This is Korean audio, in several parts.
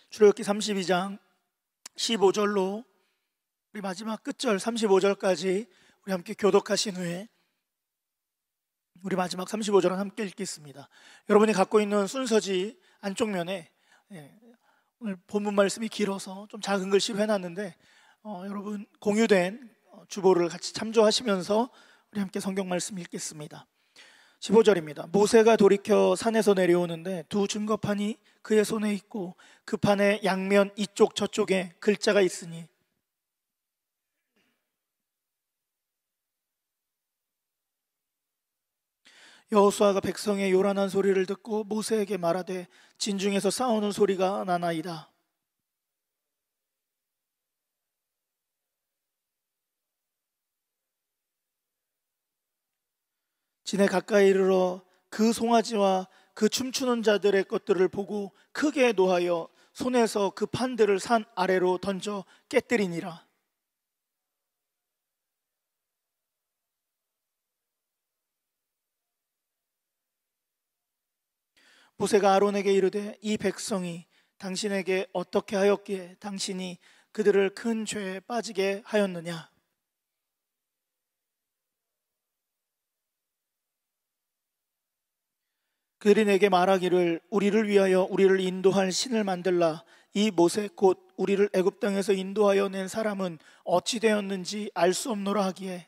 출애굽기 32장 15절로 우리 마지막 끝절 35절까지 우리 함께 교독하신 후에 우리 마지막 35절은 함께 읽겠습니다. 여러분이 갖고 있는 순서지 안쪽 면에 오늘 본문 말씀이 길어서 좀 작은 글씨로 해놨는데 여러분 공유된 주보를 같이 참조하시면서 우리 함께 성경 말씀 읽겠습니다. 15절입니다. 모세가 돌이켜 산에서 내려오는데 두 증거판이 그의 손에 있고 그 판의 양면 이쪽 저쪽에 글자가 있으니 여호수아가 백성의 요란한 소리를 듣고 모세에게 말하되 진중에서 싸우는 소리가 나나이다. 진에 가까이 이르러 그 송아지와 그 춤추는 자들의 것들을 보고 크게 노하여 손에서 그 판들을 산 아래로 던져 깨뜨리니라. 모세가 아론에게 이르되 이 백성이 당신에게 어떻게 하였기에 당신이 그들을 큰 죄에 빠지게 하였느냐. 그들이 내게 말하기를 우리를 위하여 우리를 인도할 신을 만들라. 이 모세 곧 우리를 애굽 땅에서 인도하여 낸 사람은 어찌 되었는지 알 수 없노라 하기에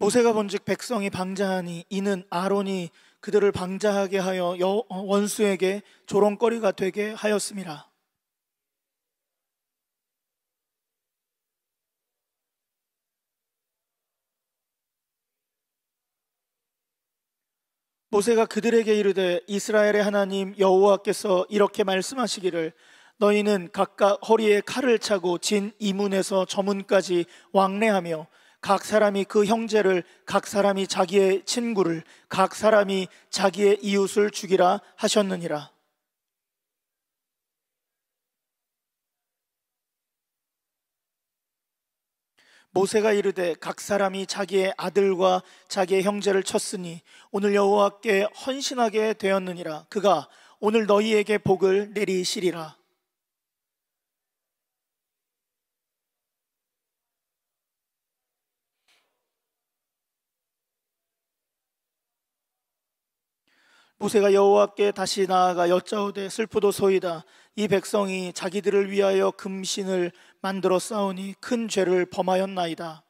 모세가 본즉 백성이 방자하니 이는 아론이 그들을 방자하게 하여 원수에게 조롱거리가 되게 하였음이라. 모세가 그들에게 이르되 이스라엘의 하나님 여호와께서 이렇게 말씀하시기를 너희는 각각 허리에 칼을 차고 진 이문에서 저문까지 왕래하며 각 사람이 그 형제를 각 사람이 자기의 친구를 각 사람이 자기의 이웃을 죽이라 하셨느니라. 모세가 이르되 각 사람이 자기의 아들과 자기의 형제를 쳤으니 오늘 여호와께 헌신하게 되었느니라. 그가 오늘 너희에게 복을 내리시리라. 모세가 여호와께 다시 나아가 여짜오되 슬프도소이다. 이 백성이 자기들을 위하여 금신을 만들어 싸우니 큰 죄를 범하였나이다.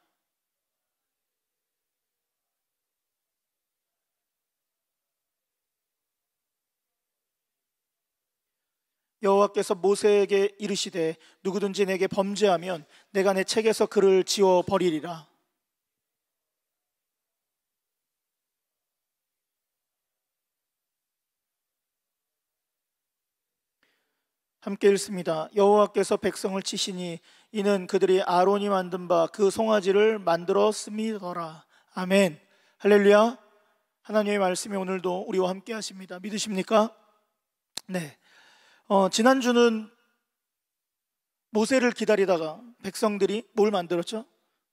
여호와께서 모세에게 이르시되 누구든지 내게 범죄하면 내가 내 책에서 그를 지워 버리리라. 함께 읽습니다. 여호와께서 백성을 치시니 이는 그들이 아론이 만든 바 그 송아지를 만들었음이더라. 아멘. 할렐루야. 하나님의 말씀이 오늘도 우리와 함께 하십니다. 믿으십니까? 네. 지난주는 모세를 기다리다가 백성들이 뭘 만들었죠?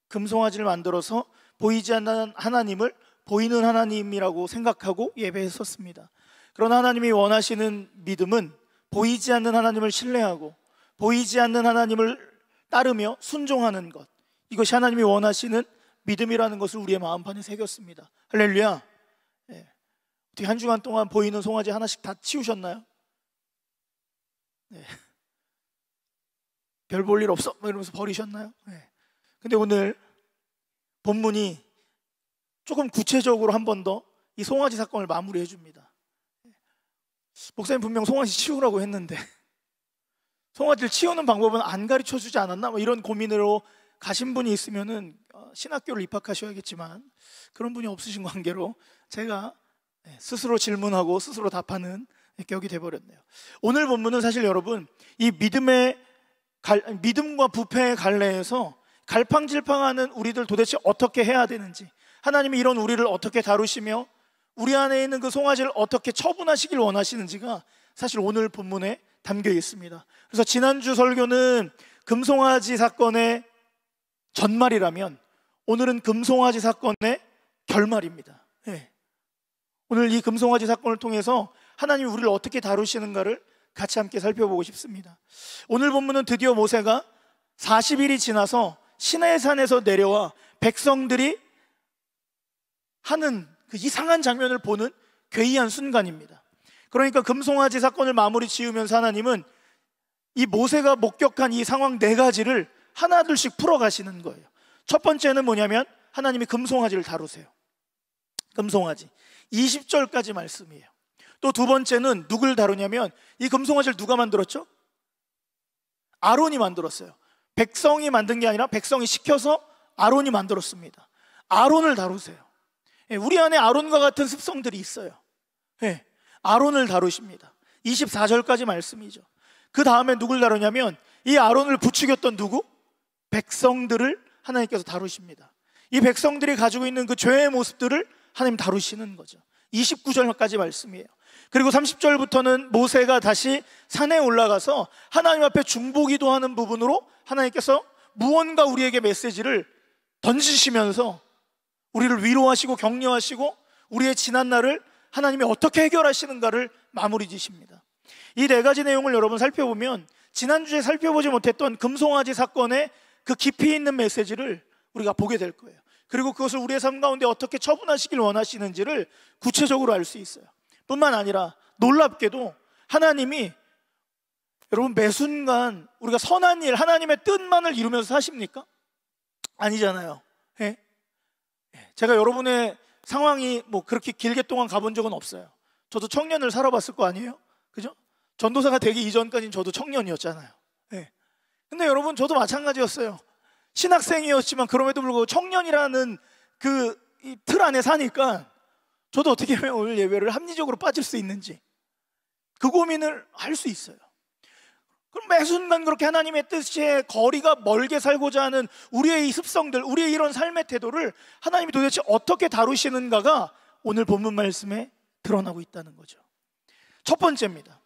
금송아지를 만들어서 보이지 않는 하나님을 보이는 하나님이라고 생각하고 예배했었습니다. 그러나 하나님이 원하시는 믿음은 보이지 않는 하나님을 신뢰하고 보이지 않는 하나님을 따르며 순종하는 것, 이것이 하나님이 원하시는 믿음이라는 것을 우리의 마음판에 새겼습니다. 할렐루야. 네. 어떻게 한 주간 동안 보이는 송아지 하나씩 다 치우셨나요? 네. 별 볼 일 없어 이러면서 버리셨나요? 네. 근데 오늘 본문이 조금 구체적으로 한 번 더 이 송아지 사건을 마무리해 줍니다. 목사님 분명 송아지 치우라고 했는데 송아지를 치우는 방법은 안 가르쳐 주지 않았나? 이런 고민으로 가신 분이 있으면은 신학교를 입학하셔야겠지만 그런 분이 없으신 관계로 제가 스스로 질문하고 스스로 답하는 격이 돼버렸네요. 오늘 본문은 사실 여러분 이 믿음과 부패의 갈래에서 갈팡질팡하는 우리들 도대체 어떻게 해야 되는지, 하나님이 이런 우리를 어떻게 다루시며 우리 안에 있는 그 송아지를 어떻게 처분하시길 원하시는지가 사실 오늘 본문에 담겨 있습니다. 그래서 지난주 설교는 금송아지 사건의 전말이라면 오늘은 금송아지 사건의 결말입니다. 예. 오늘 이 금송아지 사건을 통해서 하나님이 우리를 어떻게 다루시는가를 같이 함께 살펴보고 싶습니다. 오늘 본문은 드디어 모세가 40일이 지나서 시내산에서 내려와 백성들이 하는 그 이상한 장면을 보는 괴이한 순간입니다. 그러니까 금송아지 사건을 마무리 지으면서 하나님은 이 모세가 목격한 이 상황 4가지를 하나둘씩 풀어가시는 거예요. 첫 번째는 뭐냐면 하나님이 금송아지를 다루세요. 금송아지 20절까지 말씀이에요. 또 두 번째는 누굴 다루냐면 이 금송아지를 누가 만들었죠? 아론이 만들었어요. 백성이 만든 게 아니라 백성이 시켜서 아론이 만들었습니다. 아론을 다루세요. 우리 안에 아론과 같은 습성들이 있어요. 아론을 다루십니다. 24절까지 말씀이죠. 그 다음에 누굴 다루냐면 이 아론을 부추겼던 누구? 백성들을 하나님께서 다루십니다. 이 백성들이 가지고 있는 그 죄의 모습들을 하나님 다루시는 거죠. 29절까지 말씀이에요. 그리고 30절부터는 모세가 다시 산에 올라가서 하나님 앞에 중보기도하는 부분으로 하나님께서 무언가 우리에게 메시지를 던지시면서 우리를 위로하시고 격려하시고 우리의 지난 날을 하나님이 어떻게 해결하시는가를 마무리 지십니다. 이 4가지 내용을 여러분 살펴보면 지난주에 살펴보지 못했던 금송아지 사건의 그 깊이 있는 메시지를 우리가 보게 될 거예요. 그리고 그것을 우리의 삶 가운데 어떻게 처분하시길 원하시는지를 구체적으로 알 수 있어요. 뿐만 아니라 놀랍게도 하나님이 여러분 매 순간 우리가 선한 일, 하나님의 뜻만을 이루면서 사십니까? 아니잖아요. 제가 여러분의 상황이 뭐 그렇게 길게 동안 가본 적은 없어요. 저도 청년을 살아봤을 거 아니에요? 그죠? 전도사가 되기 이전까지는 저도 청년이었잖아요. 근데 여러분 저도 마찬가지였어요. 신학생이었지만 그럼에도 불구하고 청년이라는 그 틀 안에 사니까 저도 어떻게 하면 오늘 예배를 합리적으로 빠질 수 있는지 그 고민을 할 수 있어요. 그럼 매 순간 그렇게 하나님의 뜻에 거리가 멀게 살고자 하는 우리의 이 습성들, 우리의 이런 삶의 태도를 하나님이 도대체 어떻게 다루시는가가 오늘 본문 말씀에 드러나고 있다는 거죠. 첫 번째입니다.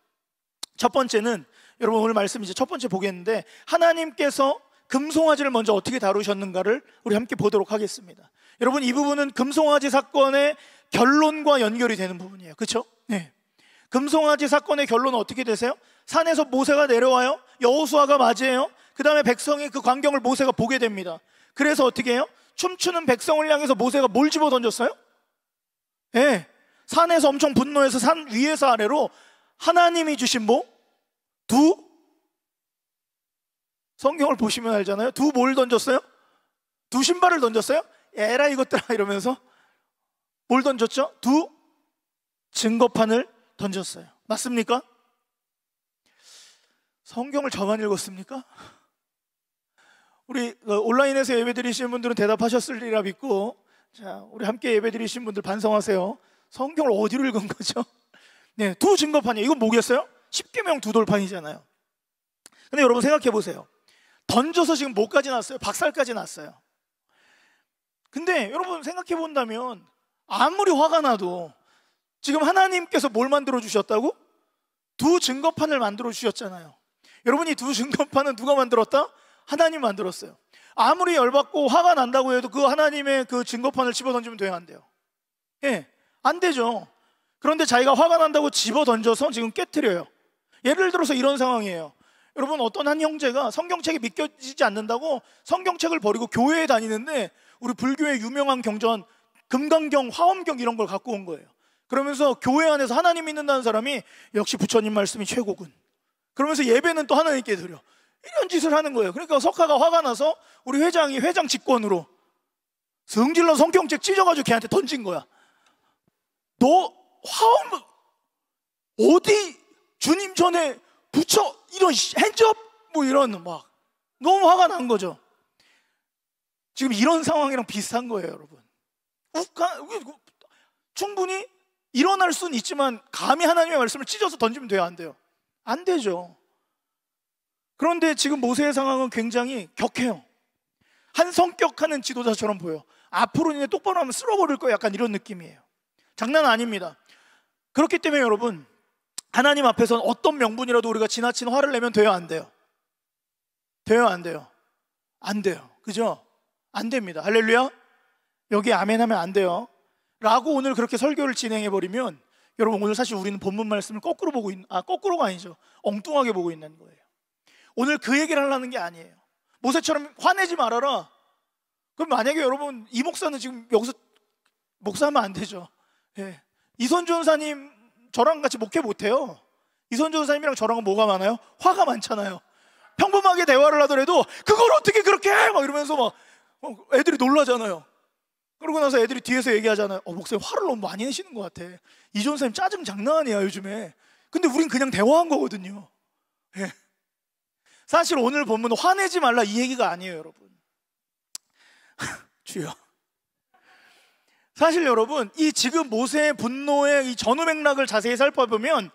첫 번째는 여러분 오늘 말씀 이제 첫 번째 보겠는데 하나님께서 금송아지를 먼저 어떻게 다루셨는가를 우리 함께 보도록 하겠습니다. 여러분 이 부분은 금송아지 사건의 결론과 연결이 되는 부분이에요. 그렇죠? 네. 금송아지 사건의 결론은 어떻게 되세요? 산에서 모세가 내려와요. 여호수아가 맞이해요. 그 다음에 백성의 그 광경을 모세가 보게 됩니다. 그래서 어떻게 해요? 춤추는 백성을 향해서 모세가 뭘 집어 던졌어요? 산에서 엄청 분노해서 산 위에서 아래로 하나님이 주신 뭐? 성경을 보시면 알잖아요. 뭘 던졌어요? 신발을 던졌어요? 에라 이것들아 이러면서 뭘 던졌죠? 증거판을 던졌어요. 맞습니까? 성경을 저만 읽었습니까? 우리 온라인에서 예배드리시는 분들은 대답하셨으리라 믿고, 자, 우리 함께 예배드리신 분들 반성하세요. 성경을 어디로 읽은 거죠? 네, 증거판이에요. 이건 뭐겠어요? 십계명 돌판이잖아요. 근데 여러분 생각해 보세요. 던져서 지금 뭐까지 났어요? 박살까지 났어요. 근데 여러분 생각해 본다면 아무리 화가 나도 지금 하나님께서 뭘 만들어 주셨다고? 증거판을 만들어 주셨잖아요. 여러분 이 증거판은 누가 만들었다? 하나님 만들었어요. 아무리 열받고 화가 난다고 해도 그 하나님의 그 증거판을 집어 던지면 돼요, 안 돼요? 안 되죠. 그런데 자기가 화가 난다고 집어 던져서 지금 깨트려요. 예를 들어서 이런 상황이에요. 여러분 어떤 한 형제가 성경책이 믿겨지지 않는다고 성경책을 버리고 교회에 다니는데 우리 불교의 유명한 경전 금강경, 화엄경 이런 걸 갖고 온 거예요. 그러면서 교회 안에서 하나님 믿는다는 사람이 역시 부처님 말씀이 최고군. 그러면서 예배는 또 하나님께 드려. 이런 짓을 하는 거예요. 그러니까 석하가 화가 나서 우리 회장이 회장 직권으로 성질러 성경책 찢어가지고 걔한테 던진 거야. 너 화엄 어디 주님 전에 부처 이런 핸즈업 뭐 이런 막 너무 화가 난 거죠. 지금 이런 상황이랑 비슷한 거예요, 여러분. 충분히 일어날 수는 있지만 감히 하나님의 말씀을 찢어서 던지면 돼요, 안 돼요? 안 되죠. 그런데 지금 모세의 상황은 굉장히 격해요. 한 성격하는 지도자처럼 보여. 앞으로 니네 똑바로 하면 쓸어버릴 거야, 약간 이런 느낌이에요. 장난 아닙니다. 그렇기 때문에 여러분 하나님 앞에서는 어떤 명분이라도 우리가 지나친 화를 내면 돼요, 안 돼요? 돼요, 안 돼요? 안 돼요. 그죠? 안 됩니다. 할렐루야. 여기 아멘 하면 안 돼요 라고 오늘 그렇게 설교를 진행해 버리면 여러분, 오늘 사실 우리는 본문 말씀을 거꾸로 보고 거꾸로가 아니죠, 엉뚱하게 보고 있는 거예요. 오늘 그 얘기를 하려는 게 아니에요. 모세처럼 화내지 말아라. 그럼 만약에 여러분, 이 목사는 지금 여기서 목사하면 안 되죠. 예. 이선주 원사님 저랑 같이 목회 못해요. 이선주 원사님이랑 저랑은 뭐가 많아요? 화가 많잖아요. 평범하게 대화를 하더라도 그걸 어떻게 그렇게 해? 막 이러면서 막 애들이 놀라잖아요. 그러고 나서 애들이 뒤에서 얘기하잖아요. 목사님 화를 너무 많이 내시는 것 같아. 이전 선생님 짜증 장난 아니야 요즘에. 근데 우린 그냥 대화한 거거든요. 예. 사실 오늘 본문은 화내지 말라 이 얘기가 아니에요, 여러분. 주여. 사실 여러분, 이 지금 모세의 분노의 이 전후 맥락을 자세히 살펴보면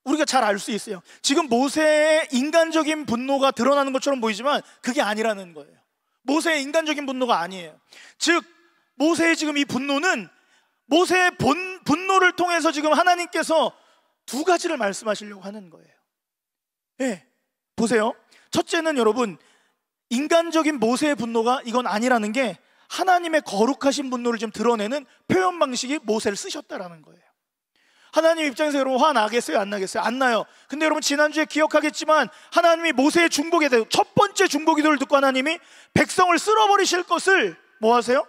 우리가 잘 알 수 있어요. 지금 모세의 인간적인 분노가 드러나는 것처럼 보이지만 그게 아니라는 거예요. 모세의 인간적인 분노가 아니에요. 즉 모세의 지금 이 분노는 모세의 분노를 통해서 지금 하나님께서 두 가지를 말씀하시려고 하는 거예요. 네, 보세요. 첫째는 여러분, 인간적인 모세의 분노가 이건 아니라는 게 하나님의 거룩하신 분노를 좀 드러내는 표현 방식이 모세를 쓰셨다라는 거예요. 하나님 입장에서 여러분 화 나겠어요? 안 나겠어요? 안 나요. 근데 여러분 지난주에 기억하겠지만 하나님이 모세의 중보에 대해 첫 번째 중보 기도를 듣고 하나님이 백성을 쓸어버리실 것을 뭐 하세요?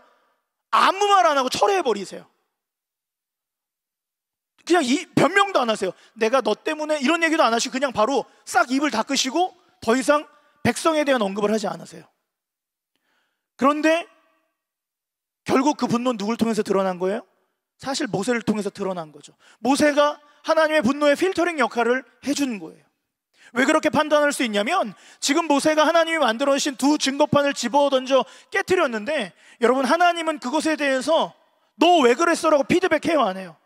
아무 말 안 하고 철회해버리세요. 그냥 변명도 안 하세요. 내가 너 때문에 이런 얘기도 안 하시고 그냥 바로 싹 입을 닦으시고 더 이상 백성에 대한 언급을 하지 않으세요. 그런데 결국 그 분노는 누굴 통해서 드러난 거예요? 사실 모세를 통해서 드러난 거죠. 모세가 하나님의 분노의 필터링 역할을 해준 거예요. 왜 그렇게 판단할 수 있냐면 지금 모세가 하나님이 만들어주신 두 증거판을 집어 던져 깨트렸는데 여러분, 하나님은 그것에 대해서 너 왜 그랬어? 라고 피드백해요, 안 해요?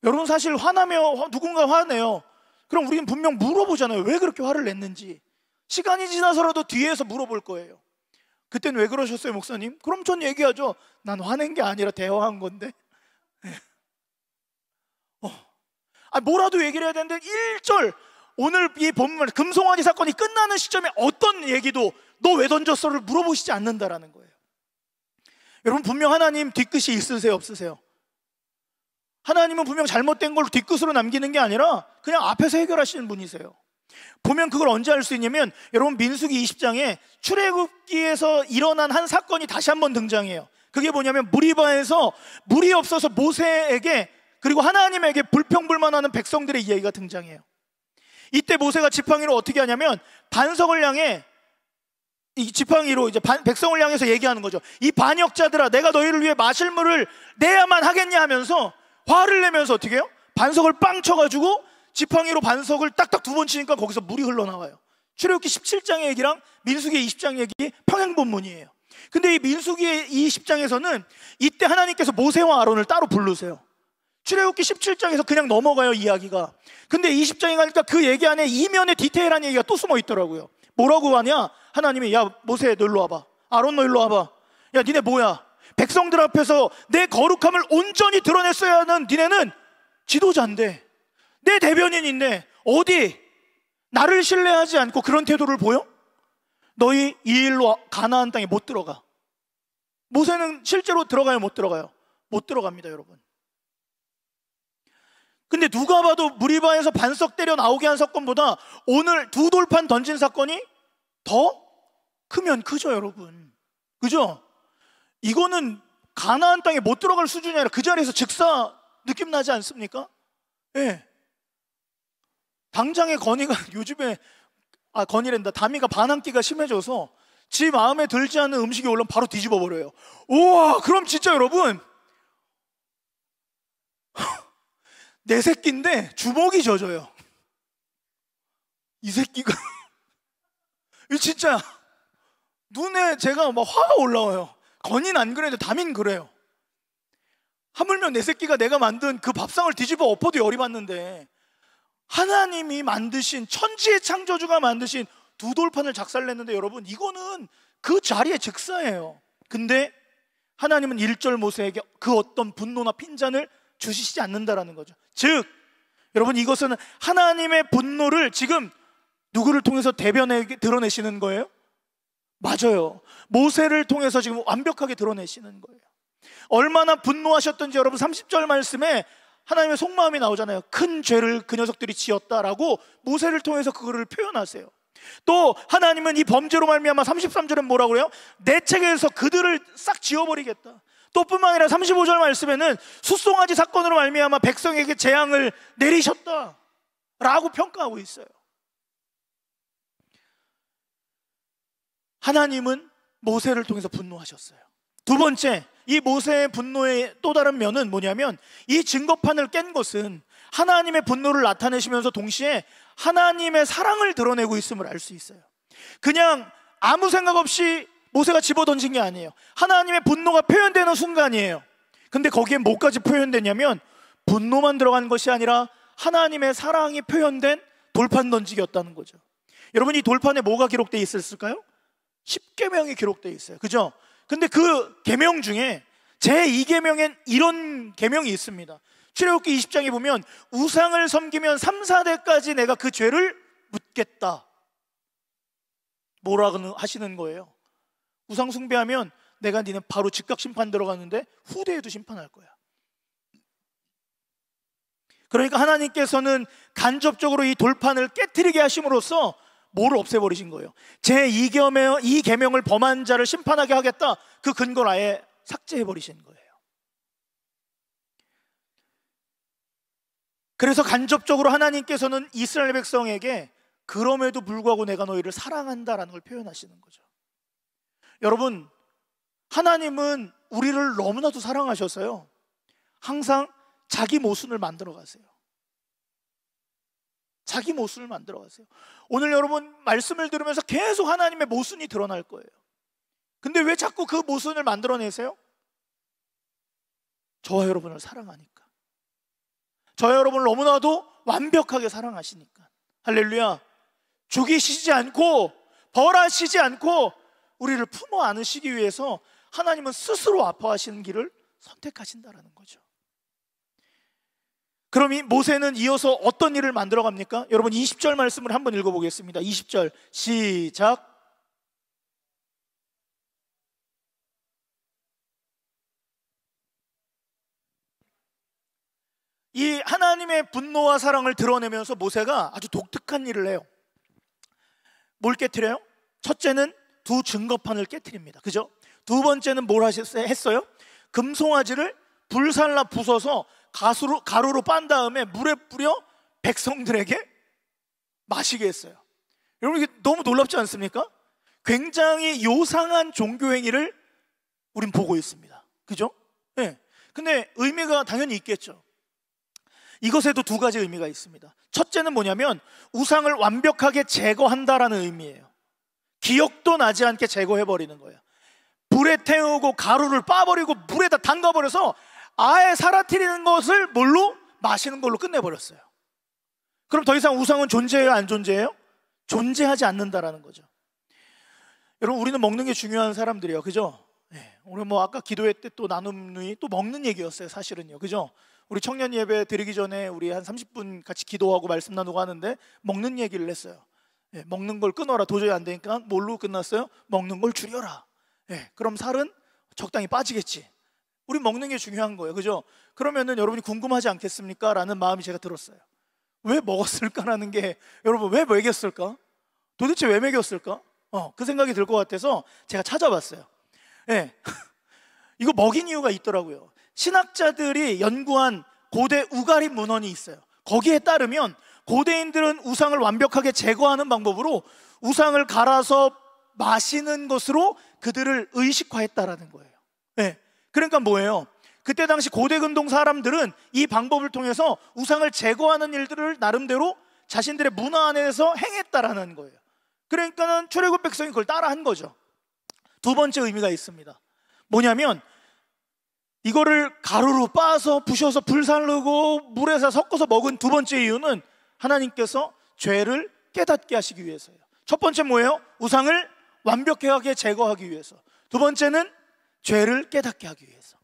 여러분, 사실 화나며 누군가 화내요. 그럼 우리는 분명 물어보잖아요. 왜 그렇게 화를 냈는지. 시간이 지나서라도 뒤에서 물어볼 거예요. 그때는 왜 그러셨어요, 목사님? 그럼 전 얘기하죠. 난 화낸 게 아니라 대화한 건데. 뭐라도 얘기를 해야 되는데 1절 오늘 이 본문 금송아지 사건이 끝나는 시점에 어떤 얘기도 너 왜 던졌어를 물어보시지 않는다라는 거예요. 여러분, 분명 하나님 뒤끝이 있으세요, 없으세요? 하나님은 분명 잘못된 걸 뒤끝으로 남기는 게 아니라 그냥 앞에서 해결하시는 분이세요. 보면 그걸 언제 알 수 있냐면 여러분, 민수기 20장에 출애굽기에서 일어난 한 사건이 다시 한번 등장해요. 그게 뭐냐면 무리바에서 물이 없어서 모세에게 그리고 하나님에게 불평불만하는 백성들의 이야기가 등장해요. 이때 모세가 지팡이로 어떻게 하냐면 반석을 향해 이 지팡이로 이제 백성을 향해서 얘기하는 거죠. 이 반역자들아, 내가 너희를 위해 마실 물을 내야만 하겠냐 하면서 화를 내면서 어떻게 해요? 반석을 빵 쳐가지고 지팡이로 반석을 딱딱 두 번 치니까 거기서 물이 흘러나와요. 출애굽기 17장의 얘기랑 민수기 20장 얘기 평행본문이에요. 근데 이 민수기 20장에서는 이때 하나님께서 모세와 아론을 따로 부르세요. 출애굽기 17장에서 그냥 넘어가요, 이야기가. 근데 20장에 가니까 그 얘기 안에 이면에 디테일한 얘기가 또 숨어 있더라고요. 뭐라고 하냐? 하나님이 야 모세 너 일로 와봐, 아론 너 일로 와봐. 야 니네 뭐야? 백성들 앞에서 내 거룩함을 온전히 드러냈어야 하는 니네는 지도자인데, 내 대변인인데 어디 나를 신뢰하지 않고 그런 태도를 보여? 너희 이 일로 가나안 땅에 못 들어가. 모세는 실제로 들어가요, 못 들어가요? 못 들어갑니다, 여러분. 근데 누가 봐도 무리바에서 반석 때려 나오게 한 사건보다 오늘 두 돌판 던진 사건이 더 크면 크죠, 여러분. 그죠? 이거는 가나안 땅에 못 들어갈 수준이 아니라 그 자리에서 즉사 느낌 나지 않습니까? 예. 네. 당장에 건이가 요즘에 건이란다. 다미가 반항기가 심해져서 지 마음에 들지 않는 음식이 올라오면 바로 뒤집어 버려요. 우와, 그럼 진짜 여러분 내 새끼인데 주먹이 젖어요. 이 새끼가 진짜 눈에 제가 막 화가 올라와요. 건이는 안 그래도 담인 그래요. 하물며 내 새끼가 내가 만든 그 밥상을 뒤집어 엎어도 열이 받는데 하나님이 만드신 천지의 창조주가 만드신 두 돌판을 작살냈는데 여러분 이거는 그 자리에 즉사예요. 근데 하나님은 1절 모세에게 그 어떤 분노나 핀잔을 주시지 않는다라는 거죠. 즉 여러분 이것은 하나님의 분노를 지금 누구를 통해서 드러내시는 거예요? 맞아요. 모세를 통해서 지금 완벽하게 드러내시는 거예요. 얼마나 분노하셨던지 여러분 30절 말씀에 하나님의 속마음이 나오잖아요. 큰 죄를 그 녀석들이 지었다라고 모세를 통해서 그거를 표현하세요. 또 하나님은 이 범죄로 말미암아 33절은 뭐라고 그래요? 내 책에서 그들을 싹 지워버리겠다. 또 뿐만 아니라 35절 말씀에는 숫송아지 사건으로 말미암아 백성에게 재앙을 내리셨다 라고 평가하고 있어요. 하나님은 모세를 통해서 분노하셨어요. 두 번째, 이 모세의 분노의 또 다른 면은 뭐냐면 이 증거판을 깬 것은 하나님의 분노를 나타내시면서 동시에 하나님의 사랑을 드러내고 있음을 알 수 있어요. 그냥 아무 생각 없이 모세가 집어던진 게 아니에요. 하나님의 분노가 표현되는 순간이에요. 근데 거기에 뭐까지 표현되냐면 분노만 들어간 것이 아니라 하나님의 사랑이 표현된 돌판 던지기였다는 거죠. 여러분, 이 돌판에 뭐가 기록되어 있었을까요? 10계명이 기록되어 있어요. 그죠? 근데 그 계명 중에 제2계명엔 이런 계명이 있습니다. 출애굽기 20장에 보면 우상을 섬기면 3, 4대까지 내가 그 죄를 묻겠다. 뭐라고 하시는 거예요? 우상 숭배하면 내가 니네 바로 즉각 심판 들어가는데 후대에도 심판할 거야. 그러니까 하나님께서는 간접적으로 이 돌판을 깨트리게 하심으로써 뭐를 없애버리신 거예요? 제2계명을 범한 자를 심판하게 하겠다. 그 근거를 아예 삭제해버리신 거예요. 그래서 간접적으로 하나님께서는 이스라엘 백성에게 그럼에도 불구하고 내가 너희를 사랑한다라는 걸 표현하시는 거죠. 여러분, 하나님은 우리를 너무나도 사랑하셔서요 항상 자기 모순을 만들어 가세요. 자기 모순을 만들어 가세요. 오늘 여러분 말씀을 들으면서 계속 하나님의 모순이 드러날 거예요. 근데 왜 자꾸 그 모순을 만들어내세요? 저와 여러분을 사랑하니까. 저와 여러분을 너무나도 완벽하게 사랑하시니까. 할렐루야. 죽이시지 않고 벌하시지 않고 우리를 품어 안으시기 위해서 하나님은 스스로 아파하시는 길을 선택하신다라는 거죠. 그럼 이 모세는 이어서 어떤 일을 만들어 갑니까? 여러분 20절 말씀을 한번 읽어보겠습니다. 20절 시작. 이 하나님의 분노와 사랑을 드러내면서 모세가 아주 독특한 일을 해요. 뭘 깨트려요? 첫째는 두 증거판을 깨트립니다. 그죠? 두 번째는 뭘 했어요? 금송아지를 불살라 부숴서 가루로 빤 다음에 물에 뿌려 백성들에게 마시게 했어요. 여러분, 이게 너무 놀랍지 않습니까? 굉장히 요상한 종교행위를 우린 보고 있습니다. 그죠? 네. 근데 의미가 당연히 있겠죠. 이것에도 두 가지 의미가 있습니다. 첫째는 뭐냐면 우상을 완벽하게 제거한다라는 의미예요. 기억도 나지 않게 제거해버리는 거예요. 불에 태우고 가루를 빠버리고 물에다 담가버려서 아예 사라뜨리는 것을 뭘로? 마시는 걸로 끝내버렸어요. 그럼 더 이상 우상은 존재해요? 안 존재해요? 존재하지 않는다라는 거죠. 여러분, 우리는 먹는 게 중요한 사람들이에요. 그죠? 네. 우리 아까 기도회 때 또 나눔이 또 먹는 얘기였어요. 사실은요. 그죠? 우리 청년 예배 드리기 전에 우리 한 30분 같이 기도하고 말씀 나누고 하는데 먹는 얘기를 했어요. 네. 먹는 걸 끊어라. 도저히 안 되니까 뭘로 끝났어요? 먹는 걸 줄여라. 네. 그럼 살은 적당히 빠지겠지. 우리 먹는 게 중요한 거예요. 그죠? 그러면은 여러분이 궁금하지 않겠습니까? 라는 마음이 제가 들었어요. 왜 먹었을까라는 게, 여러분 왜 먹였을까? 도대체 왜 먹였을까? 그 생각이 들 것 같아서 제가 찾아봤어요. 네. 이거 먹인 이유가 있더라고요. 신학자들이 연구한 고대 우가리 문헌이 있어요. 거기에 따르면 고대인들은 우상을 완벽하게 제거하는 방법으로 우상을 갈아서 마시는 것으로 그들을 의식화했다라는 거예요. 네. 그러니까 뭐예요? 그때 당시 고대 근동 사람들은 이 방법을 통해서 우상을 제거하는 일들을 나름대로 자신들의 문화 안에서 행했다라는 거예요. 그러니까는 출애굽 백성이 그걸 따라한 거죠. 두 번째 의미가 있습니다. 뭐냐면 이거를 가루로 빻아서 부셔서 불살르고 물에서 섞어서 먹은 두 번째 이유는 하나님께서 죄를 깨닫게 하시기 위해서예요. 첫 번째 뭐예요? 우상을 완벽하게 제거하기 위해서. 두 번째는 죄를 깨닫게 하기 위해서.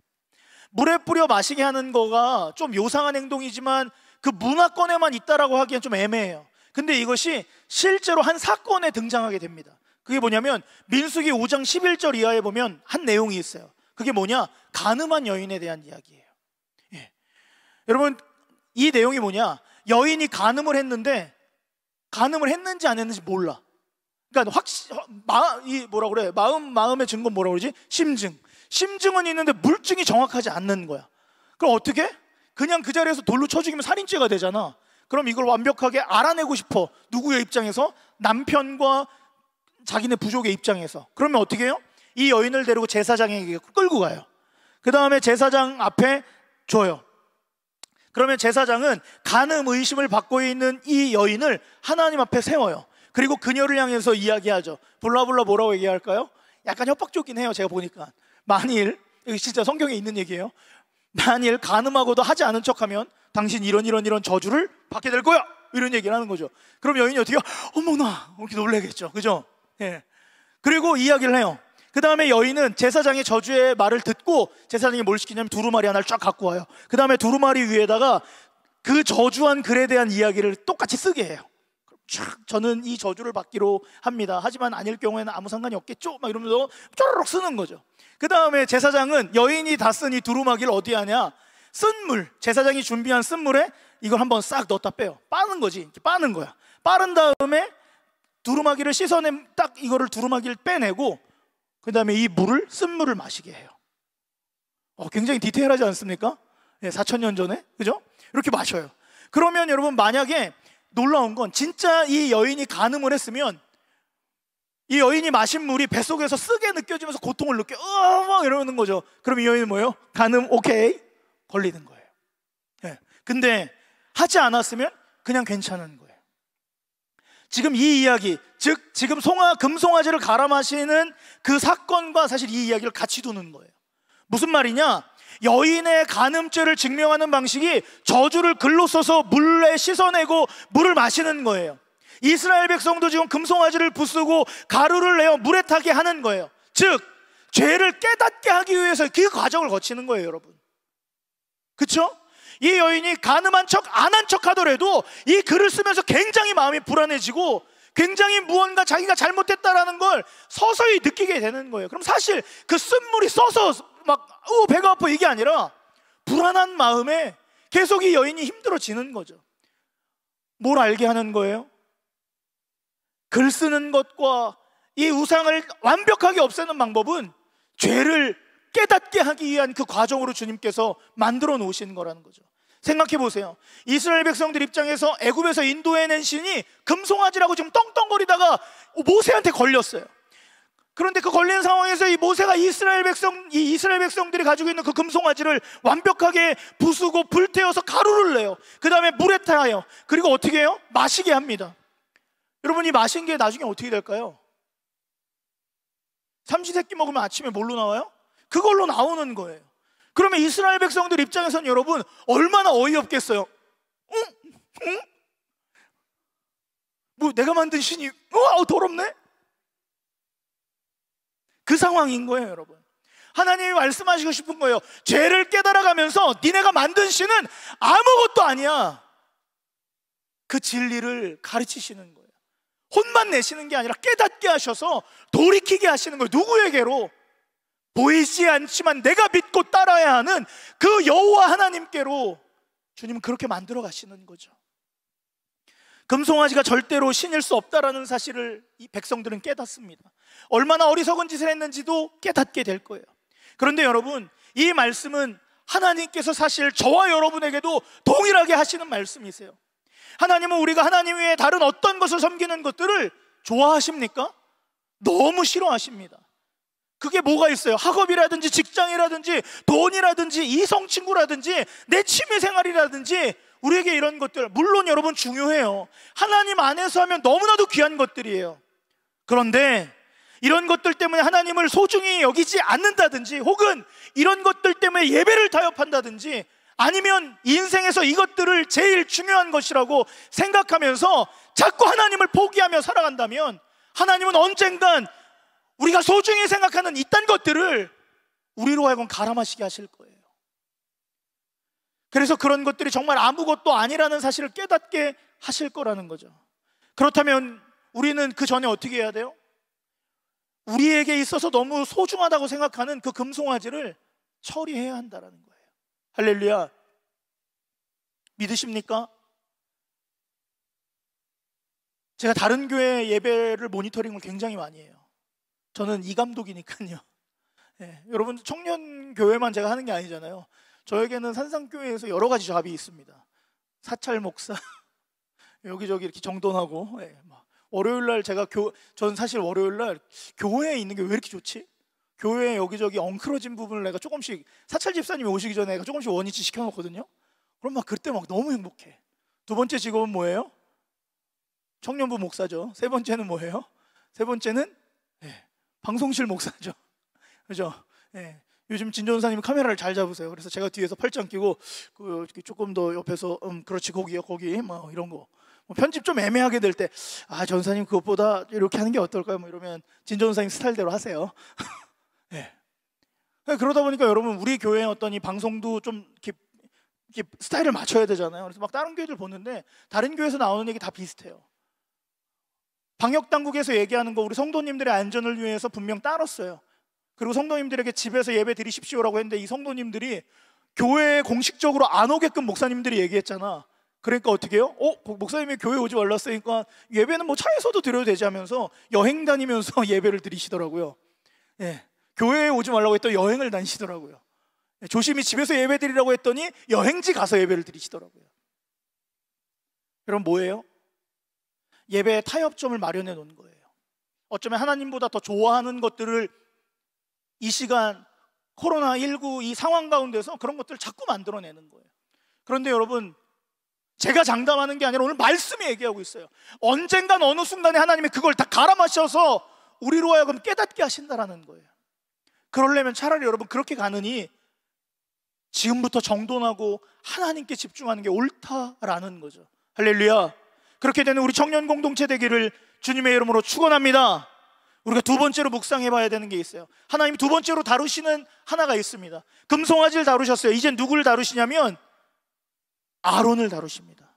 물에 뿌려 마시게 하는 거가 좀 요상한 행동이지만 그 문화권에만 있다라고 하기엔 좀 애매해요. 근데 이것이 실제로 한 사건에 등장하게 됩니다. 그게 뭐냐면 민수기 5장 11절 이하에 보면 한 내용이 있어요. 그게 뭐냐? 가늠한 여인에 대한 이야기예요. 예. 여러분, 이 내용이 뭐냐? 여인이 가늠을 했는데 가늠을 했는지 안 했는지 몰라. 그러니까 뭐라 그래? 마음의 증거 뭐라 그러지? 심증은 있는데 물증이 정확하지 않는 거야. 그럼 어떻게? 그냥 그 자리에서 돌로 쳐 죽이면 살인죄가 되잖아. 그럼 이걸 완벽하게 알아내고 싶어. 누구의 입장에서? 남편과 자기네 부족의 입장에서. 그러면 어떻게 해요? 이 여인을 데리고 제사장에게 끌고 가요. 그 다음에 제사장 앞에 줘요. 그러면 제사장은 간음 의심을 받고 있는 이 여인을 하나님 앞에 세워요. 그리고 그녀를 향해서 이야기하죠. 블라블라 뭐라고 얘기할까요? 약간 협박적이긴 해요. 제가 보니까 만일, 여기 진짜 성경에 있는 얘기예요. 만일 간음하고도 하지 않은 척하면 당신 이런 저주를 받게 될 거야, 이런 얘기를 하는 거죠. 그럼 여인이 어떻게 해요? 어머나, 이렇게 놀라겠죠. 그죠? 예. 그리고 이야기를 해요. 그 다음에 여인은 제사장의 저주의 말을 듣고 제사장이 뭘 시키냐면 두루마리 하나를 쫙 갖고 와요. 그 다음에 두루마리 위에다가 그 저주한 글에 대한 이야기를 똑같이 쓰게 해요. 쫙, 저는 이 저주를 받기로 합니다. 하지만 아닐 경우에는 아무 상관이 없겠죠? 막 이러면서 쪼르륵 쓰는 거죠. 그 다음에 제사장은 여인이 다 쓴 이 두루마기를 어디 하냐? 쓴물, 제사장이 준비한 쓴물에 이걸 한번 싹 넣었다 빼요. 빠는 거지. 이렇게 빠는 거야. 빠른 다음에 두루마기를 씻어낸, 딱 이거를 두루마기를 빼내고 그 다음에 이 물을, 쓴물을 마시게 해요. 굉장히 디테일하지 않습니까? 4,000년 전에, 그죠? 이렇게 마셔요. 그러면 여러분, 만약에 놀라운 건 진짜 이 여인이 간음을 했으면 이 여인이 마신 물이 뱃속에서 쓰게 느껴지면서 고통을 느껴, 막 이러는 거죠. 그럼 이 여인은 뭐예요? 간음 오케이, 걸리는 거예요. 근데 하지 않았으면 그냥 괜찮은 거예요. 지금 이 이야기, 즉 지금 금송아지를 갈아 마시는 그 사건과 사실 이 이야기를 같이 두는 거예요. 무슨 말이냐? 여인의 간음죄를 증명하는 방식이 저주를 글로 써서 물에 씻어내고 물을 마시는 거예요. 이스라엘 백성도 지금 금송아지를 부수고 가루를 내어 물에 타게 하는 거예요. 즉 죄를 깨닫게 하기 위해서 그 과정을 거치는 거예요, 여러분. 그렇죠? 이 여인이 간음한 척 안 한 척 하더라도 이 글을 쓰면서 굉장히 마음이 불안해지고 굉장히 무언가 자기가 잘못했다라는 걸 서서히 느끼게 되는 거예요. 그럼 사실 그 쓴물이 써서 막 배가 아파 이게 아니라 불안한 마음에 계속 이 여인이 힘들어지는 거죠. 뭘 알게 하는 거예요? 글 쓰는 것과 이 우상을 완벽하게 없애는 방법은 죄를 깨닫게 하기 위한 그 과정으로 주님께서 만들어 놓으신 거라는 거죠. 생각해 보세요. 이스라엘 백성들 입장에서 애굽에서 인도해낸 신이 금송아지라고 지금 떵떵거리다가 모세한테 걸렸어요. 그런데 그 걸린 상황에서 이 모세가 이스라엘 백성들이 가지고 있는 그 금송아지를 완벽하게 부수고 불태워서 가루를 내요. 그 다음에 물에 타요. 그리고 어떻게 해요? 마시게 합니다. 여러분, 이 마신 게 나중에 어떻게 될까요? 삼시세끼 먹으면 아침에 뭘로 나와요? 그걸로 나오는 거예요. 그러면 이스라엘 백성들 입장에서는 여러분 얼마나 어이없겠어요? 응? 뭐 내가 만든 신이 더럽네? 그 상황인 거예요, 여러분. 하나님이 말씀하시고 싶은 거예요. 죄를 깨달아가면서 니네가 만든 신은 아무것도 아니야. 그 진리를 가르치시는 거예요. 혼만 내시는 게 아니라 깨닫게 하셔서 돌이키게 하시는 거예요. 누구에게로? 보이지 않지만 내가 믿고 따라야 하는 그 여호와 하나님께로 주님은 그렇게 만들어 가시는 거죠. 금송아지가 절대로 신일 수 없다라는 사실을 이 백성들은 깨닫습니다. 얼마나 어리석은 짓을 했는지도 깨닫게 될 거예요. 그런데 여러분, 이 말씀은 하나님께서 사실 저와 여러분에게도 동일하게 하시는 말씀이세요. 하나님은 우리가 하나님 외에 다른 어떤 것을 섬기는 것들을 좋아하십니까? 너무 싫어하십니다. 그게 뭐가 있어요? 학업이라든지 직장이라든지 돈이라든지 이성친구라든지 내 취미생활이라든지 우리에게 이런 것들, 물론 여러분 중요해요. 하나님 안에서 하면 너무나도 귀한 것들이에요. 그런데 이런 것들 때문에 하나님을 소중히 여기지 않는다든지, 혹은 이런 것들 때문에 예배를 타협한다든지, 아니면 인생에서 이것들을 제일 중요한 것이라고 생각하면서 자꾸 하나님을 포기하며 살아간다면 하나님은 언젠간 우리가 소중히 생각하는 이딴 것들을 우리로 하여금 갈아마시게 하실 거예요. 그래서 그런 것들이 정말 아무것도 아니라는 사실을 깨닫게 하실 거라는 거죠. 그렇다면 우리는 그 전에 어떻게 해야 돼요? 우리에게 있어서 너무 소중하다고 생각하는 그 금송아지를 처리해야 한다는 거예요. 할렐루야. 믿으십니까? 제가 다른 교회 예배를 모니터링을 굉장히 많이 해요. 저는 이 감독이니까요. 네, 여러분 청년 교회만 제가 하는 게 아니잖아요. 저에게는 산상교회에서 여러 가지 잡이 있습니다. 사찰 목사 여기저기 이렇게 정돈하고, 네, 월요일날 전 사실 월요일날 교회에 있는 게 왜 이렇게 좋지? 교회에 여기저기 엉클어진 부분을 내가 조금씩, 사찰 집사님이 오시기 전에 내가 조금씩 원위치 시켜놓거든요. 그럼 그때 너무 행복해. 두 번째 직업은 뭐예요? 청년부 목사죠. 세 번째는 뭐예요? 세 번째는 방송실 목사죠. 그죠? 요즘 진전사님이 카메라를 잘 잡으세요. 그래서 제가 뒤에서 팔짱 끼고 조금 더 옆에서 그렇지 거기요 거기 이런 거 편집 좀 애매하게 될 때 전사님 그것보다 이렇게 하는 게 어떨까요? 이러면 진전사님 스타일대로 하세요. 그러다 보니까 여러분 우리 교회의 어떤 이 방송도 좀 이렇게 스타일을 맞춰야 되잖아요. 그래서 다른 교회들 보는데 다른 교회에서 나오는 얘기 다 비슷해요. 방역당국에서 얘기하는 거 우리 성도님들의 안전을 위해서 분명 따랐어요. 그리고 성도님들에게 집에서 예배 드리십시오라고 했는데 이 성도님들이 교회에 공식적으로 안 오게끔 목사님들이 얘기했잖아. 그러니까 어떻게 해요? 목사님이 교회 오지 말랐으니까 예배는 차에서도 드려도 되지 하면서 여행 다니면서 예배를 드리시더라고요. 교회에 오지 말라고 했더니 여행을 다니시더라고요. 조심히 집에서 예배 드리라고 했더니 여행지 가서 예배를 드리시더라고요. 여러분 뭐예요? 예배의 타협점을 마련해 놓은 거예요. 어쩌면 하나님보다 더 좋아하는 것들을 이 시간 코로나19 이 상황 가운데서 그런 것들을 자꾸 만들어내는 거예요. 그런데 여러분 제가 장담하는 게 아니라 오늘 말씀이 얘기하고 있어요. 언젠간 어느 순간에 하나님이 그걸 다 갈아 마셔서 우리로 하여금 깨닫게 하신다라는 거예요. 그러려면 차라리 여러분 그렇게 가느니 지금부터 정돈하고 하나님께 집중하는 게 옳다라는 거죠. 할렐루야. 그렇게 되는 우리 청년 공동체 되기를 주님의 이름으로 축원합니다. 우리가 두 번째로 묵상해 봐야 되는 게 있어요. 하나님이 두 번째로 다루시는 하나가 있습니다. 금송아지를 다루셨어요. 이제 누구를 다루시냐면 아론을 다루십니다.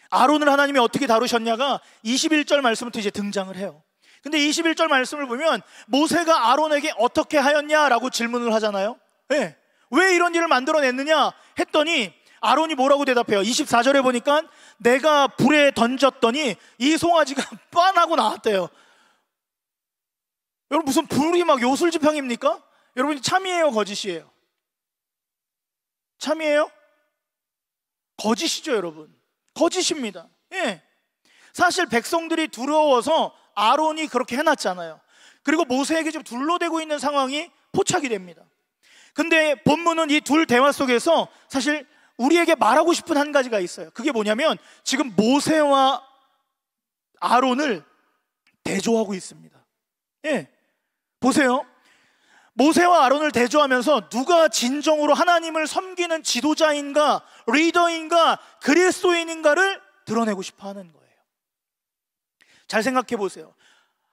아론을 하나님이 어떻게 다루셨냐가 21절 말씀부터 이제 등장을 해요. 근데 21절 말씀을 보면 모세가 아론에게 어떻게 하였냐라고 질문을 하잖아요. 왜 이런 일을 만들어냈느냐 했더니 아론이 뭐라고 대답해요? 24절에 보니까 내가 불에 던졌더니 이 송아지가 빤하고 나왔대요. 여러분 무슨 불이 요술지팡입니까? 여러분 참이에요 거짓이에요? 참이에요? 거짓이죠 여러분. 거짓입니다. 사실 백성들이 두려워서 아론이 그렇게 해놨잖아요. 그리고 모세에게 지금 둘러대고 있는 상황이 포착이 됩니다. 근데 본문은 이 둘 대화 속에서 사실 우리에게 말하고 싶은 한 가지가 있어요. 그게 뭐냐면 지금 모세와 아론을 대조하고 있습니다. 보세요. 모세와 아론을 대조하면서 누가 진정으로 하나님을 섬기는 지도자인가 리더인가 그리스도인인가를 드러내고 싶어 하는 거예요. 잘 생각해 보세요.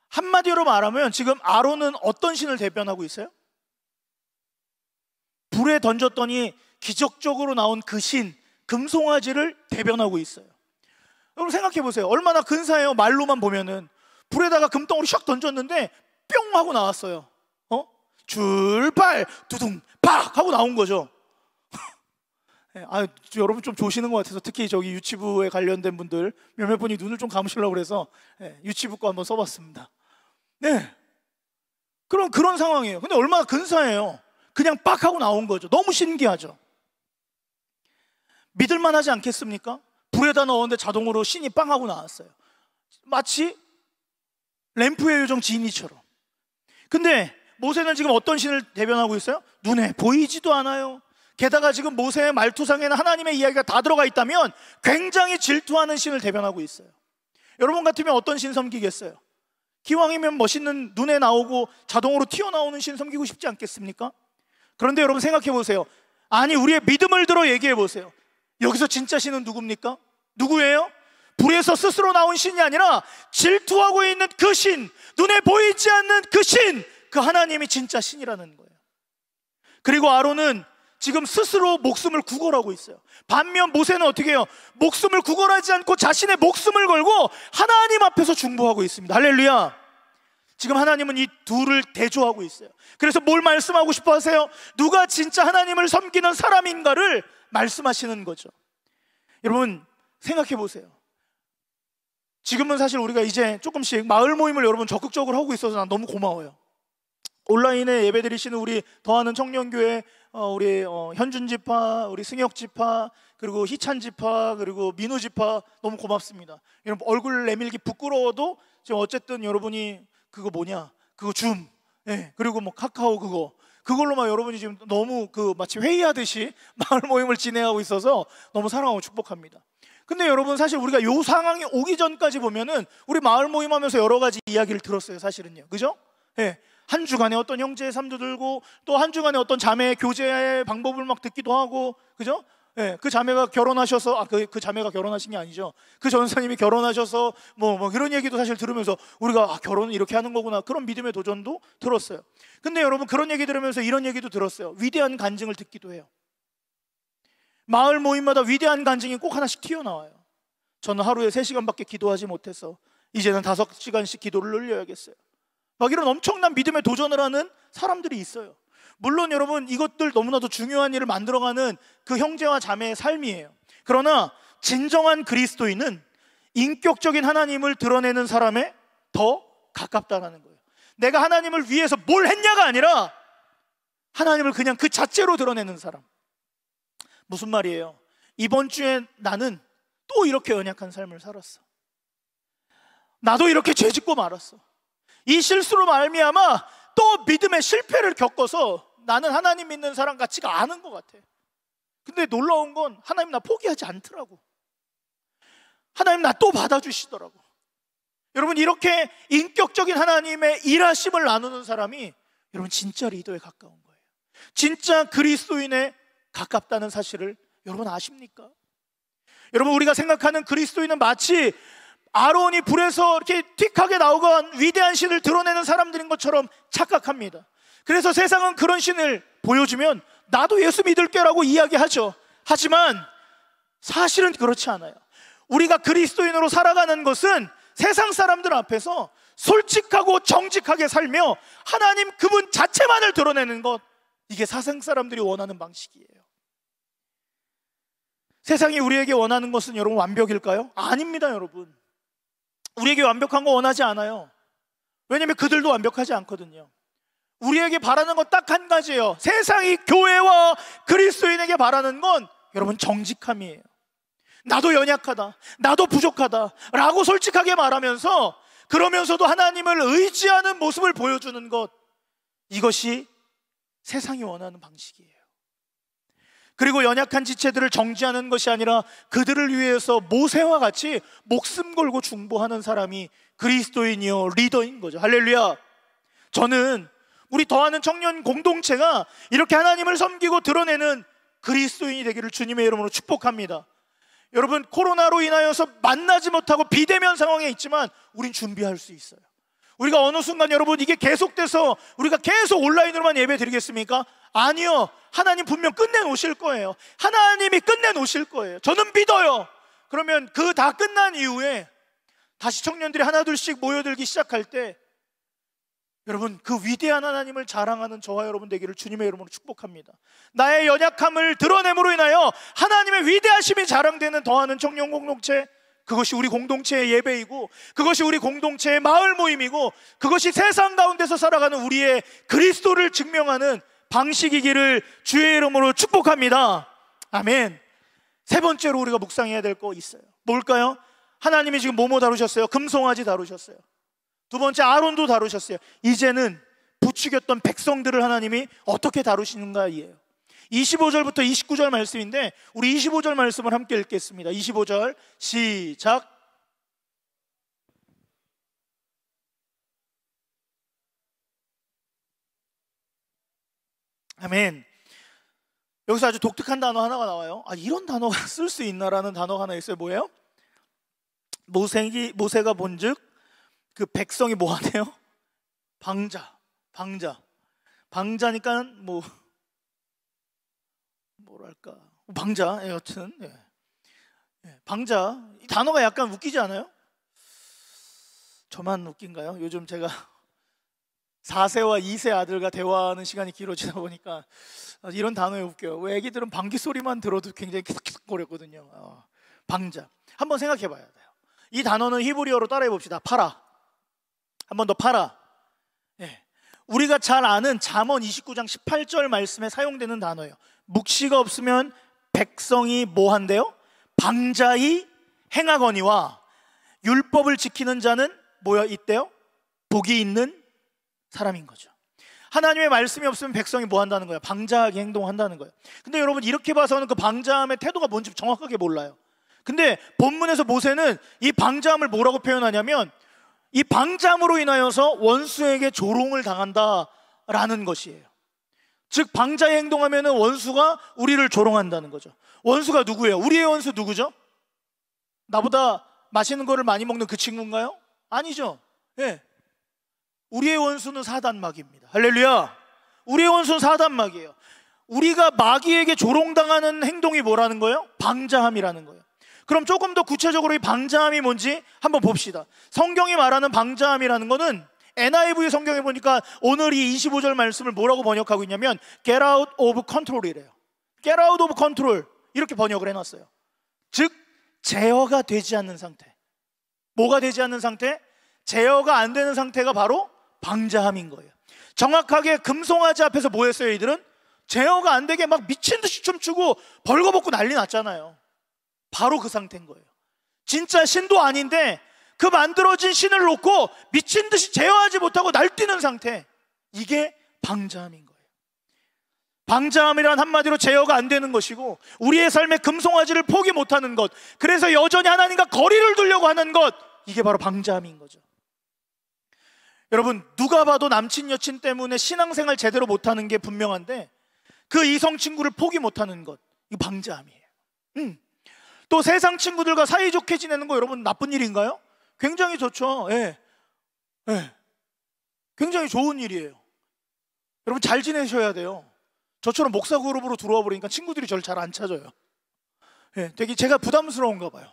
한마디로 말하면 지금 아론은 어떤 신을 대변하고 있어요? 불에 던졌더니 기적적으로 나온 그 신, 금송아지를 대변하고 있어요. 여러분 생각해 보세요. 얼마나 근사해요. 말로만 보면은 불에다가 금덩어리 샥 던졌는데 뿅 하고 나왔어요. 출발 두둥 팍 하고 나온 거죠. 여러분 좀 조시는 것 같아서 특히 저기 유치부에 관련된 분들 몇몇 분이 눈을 좀 감으시려고 그래서 유치부 거 한번 써봤습니다. 그런 상황이에요. 근데 얼마나 근사해요. 그냥 빡 하고 나온 거죠. 너무 신기하죠. 믿을만 하지 않겠습니까? 불에다 넣었는데 자동으로 신이 빵 하고 나왔어요. 마치 램프의 요정 지니처럼. 근데 모세는 지금 어떤 신을 대변하고 있어요? 눈에 보이지도 않아요. 게다가 지금 모세의 말투상에는 하나님의 이야기가 다 들어가 있다면 굉장히 질투하는 신을 대변하고 있어요. 여러분 같으면 어떤 신 섬기겠어요? 기왕이면 멋있는 눈에 나오고 자동으로 튀어나오는 신 섬기고 싶지 않겠습니까? 그런데 여러분 생각해 보세요. 아니 우리의 믿음을 들어 얘기해 보세요. 여기서 진짜 신은 누굽니까? 누구예요? 불에서 스스로 나온 신이 아니라 질투하고 있는 그 신, 눈에 보이지 않는 그 신, 그 하나님이 진짜 신이라는 거예요. 그리고 아론은 지금 스스로 목숨을 구걸하고 있어요. 반면 모세는 어떻게 해요? 목숨을 구걸하지 않고 자신의 목숨을 걸고 하나님 앞에서 중보하고 있습니다. 할렐루야. 지금 하나님은 이 둘을 대조하고 있어요. 그래서 뭘 말씀하고 싶어 하세요? 누가 진짜 하나님을 섬기는 사람인가를 말씀하시는 거죠. 여러분 생각해 보세요. 지금은 사실 우리가 이제 조금씩 마을 모임을 여러분 적극적으로 하고 있어서 난 너무 고마워요. 온라인에 예배드리시는 우리 더하는 청년교회, 우리 현준 지파, 우리 승혁 지파, 그리고 희찬 지파, 그리고 민우 지파 너무 고맙습니다. 여러분 얼굴 내밀기 부끄러워도 지금 어쨌든 여러분이 그거 뭐냐, 그거 줌, 예, 그리고 뭐 카카오 그걸로만 여러분이 지금 너무 마치 회의하듯이 마을 모임을 진행하고 있어서 너무 사랑하고 축복합니다. 근데 여러분 사실 우리가 요 상황이 오기 전까지 보면은 우리 마을 모임하면서 여러 가지 이야기를 들었어요, 사실은요. 그죠? 예. 한 주간에 어떤 형제의 삶도 들고 또 한 주간에 어떤 자매의 교제의 방법을 막 듣기도 하고, 그죠? 예, 그 자매가 결혼하셔서 그 자매가 결혼하신 게 아니죠. 그 전사님이 결혼하셔서 뭐 그런 얘기도 사실 들으면서 우리가 결혼은 이렇게 하는 거구나, 그런 믿음의 도전도 들었어요. 근데 여러분 그런 얘기 들으면서 이런 얘기도 들었어요. 위대한 간증을 듣기도 해요. 마을 모임마다 위대한 간증이 꼭 하나씩 튀어나와요. 저는 하루에 3시간밖에 기도하지 못해서 이제는 5시간씩 기도를 늘려야겠어요. 막 이런 엄청난 믿음의 도전을 하는 사람들이 있어요. 물론 여러분 이것들 너무나도 중요한 일을 만들어가는 그 형제와 자매의 삶이에요. 그러나 진정한 그리스도인은 인격적인 하나님을 드러내는 사람에 더 가깝다는 거예요. 내가 하나님을 위해서 뭘 했냐가 아니라 하나님을 그냥 그 자체로 드러내는 사람. 무슨 말이에요? 이번 주에 나는 또 이렇게 연약한 삶을 살았어. 나도 이렇게 죄짓고 말았어. 이 실수로 말미암아 또 믿음의 실패를 겪어서 나는 하나님 믿는 사람 같지가 않은 것 같아. 근데 놀라운 건 하나님 나 포기하지 않더라고. 하나님 나 또 받아주시더라고. 여러분 이렇게 인격적인 하나님의 일하심을 나누는 사람이 여러분 진짜 리더에 가까운 거예요. 진짜 그리스도인에 가깝다는 사실을 여러분 아십니까? 여러분 우리가 생각하는 그리스도인은 마치 아론이 불에서 이렇게 틱하게 나오건 위대한 신을 드러내는 사람들인 것처럼 착각합니다. 그래서 세상은 그런 신을 보여주면 나도 예수 믿을게라고 이야기하죠. 하지만 사실은 그렇지 않아요. 우리가 그리스도인으로 살아가는 것은 세상 사람들 앞에서 솔직하고 정직하게 살며 하나님 그분 자체만을 드러내는 것, 이게 세상 사람들이 원하는 방식이에요. 세상이 우리에게 원하는 것은 여러분 완벽일까요? 아닙니다. 여러분 우리에게 완벽한 거 원하지 않아요. 왜냐하면 그들도 완벽하지 않거든요. 우리에게 바라는 건 딱 한 가지예요. 세상이 교회와 그리스도인에게 바라는 건 여러분 정직함이에요. 나도 연약하다, 나도 부족하다 라고 솔직하게 말하면서 그러면서도 하나님을 의지하는 모습을 보여주는 것, 이것이 세상이 원하는 방식이에요. 그리고 연약한 지체들을 정지하는 것이 아니라 그들을 위해서 모세와 같이 목숨 걸고 중보하는 사람이 그리스도인이요 리더인 거죠. 할렐루야. 저는 우리 더하는 청년 공동체가 이렇게 하나님을 섬기고 드러내는 그리스도인이 되기를 주님의 이름으로 축복합니다. 여러분 코로나로 인하여서 만나지 못하고 비대면 상황에 있지만 우린 준비할 수 있어요. 우리가 어느 순간 여러분 이게 계속돼서 우리가 계속 온라인으로만 예배 드리겠습니까? 아니요. 하나님 분명 끝내놓으실 거예요. 하나님이 끝내놓으실 거예요. 저는 믿어요. 그러면 그 다 끝난 이후에 다시 청년들이 하나둘씩 모여들기 시작할 때 여러분 그 위대한 하나님을 자랑하는 저와 여러분 되기를 주님의 이름으로 축복합니다. 나의 연약함을 드러냄으로 인하여 하나님의 위대하심이 자랑되는 더하는 청년 공동체, 그것이 우리 공동체의 예배이고 그것이 우리 공동체의 마을 모임이고 그것이 세상 가운데서 살아가는 우리의 그리스도를 증명하는 방식이기를 주의 이름으로 축복합니다. 아멘. 세 번째로 우리가 묵상해야 될 거 있어요. 뭘까요? 하나님이 지금 뭐뭐 다루셨어요? 금송아지 다루셨어요. 두 번째 아론도 다루셨어요. 이제는 부추겼던 백성들을 하나님이 어떻게 다루시는가이에요. 25절부터 29절 말씀인데 우리 25절 말씀을 함께 읽겠습니다. 25절 시작. 아멘. 여기서 아주 독특한 단어 하나가 나와요. 이런 단어가 쓸 수 있나라는 단어가 하나 있어요. 뭐예요? 모세가 본즉 그 백성이 뭐 하네요? 방자니까 뭐랄까 방자. 여튼 방자, 이 단어가 약간 웃기지 않아요? 저만 웃긴가요? 요즘 제가 4세와 2세 아들과 대화하는 시간이 길어지다 보니까 이런 단어에 웃겨요. 왜 애기들은 방귀 소리만 들어도 굉장히 키득키득거렸거든요. 방자. 한번 생각해 봐야 돼요. 이 단어는 히브리어로 따라해 봅시다. 파라. 한 번 더 파라. 예. 우리가 잘 아는 잠언 29장 18절 말씀에 사용되는 단어예요. 묵시가 없으면 백성이 뭐 한대요? 방자히 행하거니와 율법을 지키는 자는 뭐야 있대요? 복이 있는 사람인 거죠. 하나님의 말씀이 없으면 백성이 뭐 한다는 거예요? 방자하게 행동한다는 거예요. 근데 여러분 이렇게 봐서는 그 방자함의 태도가 뭔지 정확하게 몰라요. 근데 본문에서 모세는 이 방자함을 뭐라고 표현하냐면 이 방자함으로 인하여서 원수에게 조롱을 당한다라는 것이에요. 즉 방자에 행동하면 원수가 우리를 조롱한다는 거죠. 원수가 누구예요? 우리의 원수 누구죠? 나보다 맛있는 거를 많이 먹는 그 친구인가요? 아니죠. 예. 우리의 원수는 사단마귀입니다. 할렐루야. 우리의 원수는 사단마귀예요. 우리가 마귀에게 조롱당하는 행동이 뭐라는 거예요? 방자함이라는 거예요. 그럼 조금 더 구체적으로 이 방자함이 뭔지 한번 봅시다. 성경이 말하는 방자함이라는 거는 NIV 성경에 보니까 오늘 이 25절 말씀을 뭐라고 번역하고 있냐면 Get out of control이래요. Get out of control 이렇게 번역을 해놨어요. 즉 제어가 되지 않는 상태. 뭐가 되지 않는 상태? 제어가 안 되는 상태가 바로 방자함인 거예요. 정확하게 금송아지 앞에서 뭐 했어요? 이들은 제어가 안 되게 막 미친 듯이 춤추고 벌거벗고 난리 났잖아요. 바로 그 상태인 거예요. 진짜 신도 아닌데 그 만들어진 신을 놓고 미친 듯이 제어하지 못하고 날뛰는 상태. 이게 방자함인 거예요. 방자함이란 한마디로 제어가 안 되는 것이고 우리의 삶의 금송아지를 포기 못하는 것, 그래서 여전히 하나님과 거리를 두려고 하는 것, 이게 바로 방자함인 거죠. 여러분 누가 봐도 남친 여친 때문에 신앙생활 제대로 못하는 게 분명한데 그 이성 친구를 포기 못하는 것, 이거 방자함이에요. 또 세상 친구들과 사이좋게 지내는 거 여러분 나쁜 일인가요? 굉장히 좋죠. 예. 예. 굉장히 좋은 일이에요. 여러분 잘 지내셔야 돼요. 저처럼 목사 그룹으로 들어와 버리니까 친구들이 저를 잘 안 찾아요. 예. 되게 제가 부담스러운가 봐요.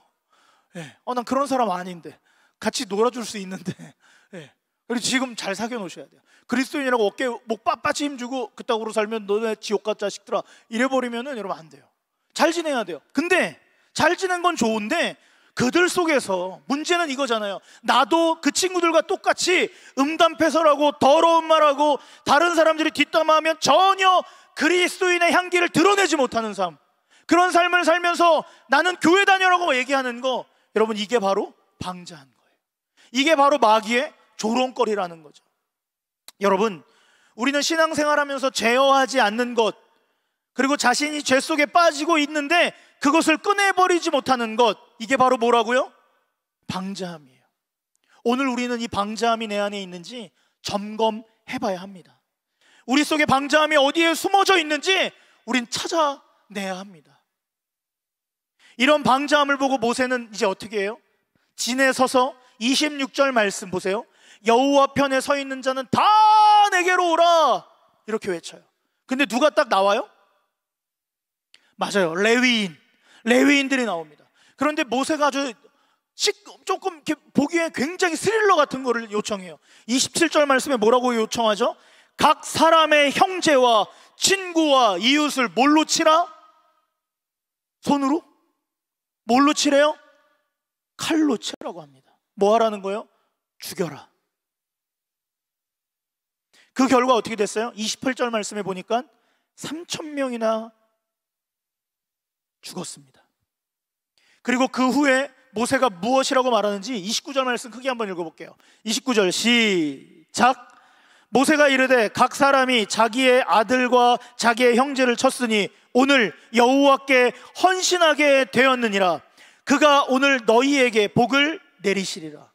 예. 난 그런 사람 아닌데 같이 놀아줄 수 있는데. 예. 그리고 지금 잘 사귀어 놓으셔야 돼요. 그리스도인이라고 어깨 목 빳빳이 힘주고 그따구로 살면 너네 지옥 가 자식들아 이래버리면은 여러분 안 돼요. 잘 지내야 돼요. 근데 잘 지낸 건 좋은데 그들 속에서 문제는 이거잖아요. 나도 그 친구들과 똑같이 음담패설하고 더러운 말하고 다른 사람들이 뒷담화하면 전혀 그리스도인의 향기를 드러내지 못하는 삶, 그런 삶을 살면서 나는 교회 다녀라고 얘기하는 거, 여러분 이게 바로 방자한 거예요. 이게 바로 마귀의 조롱거리라는 거죠. 여러분 우리는 신앙생활하면서 제어하지 않는 것, 그리고 자신이 죄 속에 빠지고 있는데 그것을 꺼내버리지 못하는 것, 이게 바로 뭐라고요? 방자함이에요. 오늘 우리는 이 방자함이 내 안에 있는지 점검해봐야 합니다. 우리 속에 방자함이 어디에 숨어져 있는지 우린 찾아내야 합니다. 이런 방자함을 보고 모세는 이제 어떻게 해요? 진에 서서 26절 말씀 보세요. 여호와 편에 서 있는 자는 다 내게로 오라 이렇게 외쳐요. 근데 누가 딱 나와요? 맞아요. 레위인들이 나옵니다. 그런데 모세가 아주 조금 이렇게 보기에 굉장히 스릴러 같은 거를 요청해요. 27절 말씀에 뭐라고 요청하죠? 각 사람의 형제와 친구와 이웃을 뭘로 치라? 손으로? 뭘로 치래요? 칼로 치라고 합니다. 뭐 하라는 거예요? 죽여라. 그 결과 어떻게 됐어요? 28절 말씀에 보니까 3,000명이나 죽었습니다. 그리고 그 후에 모세가 무엇이라고 말하는지 29절 말씀 크게 한번 읽어볼게요. 29절 시작. 모세가 이르되 각 사람이 자기의 아들과 자기의 형제를 쳤으니 오늘 여호와께 헌신하게 되었느니라. 그가 오늘 너희에게 복을 내리시리라.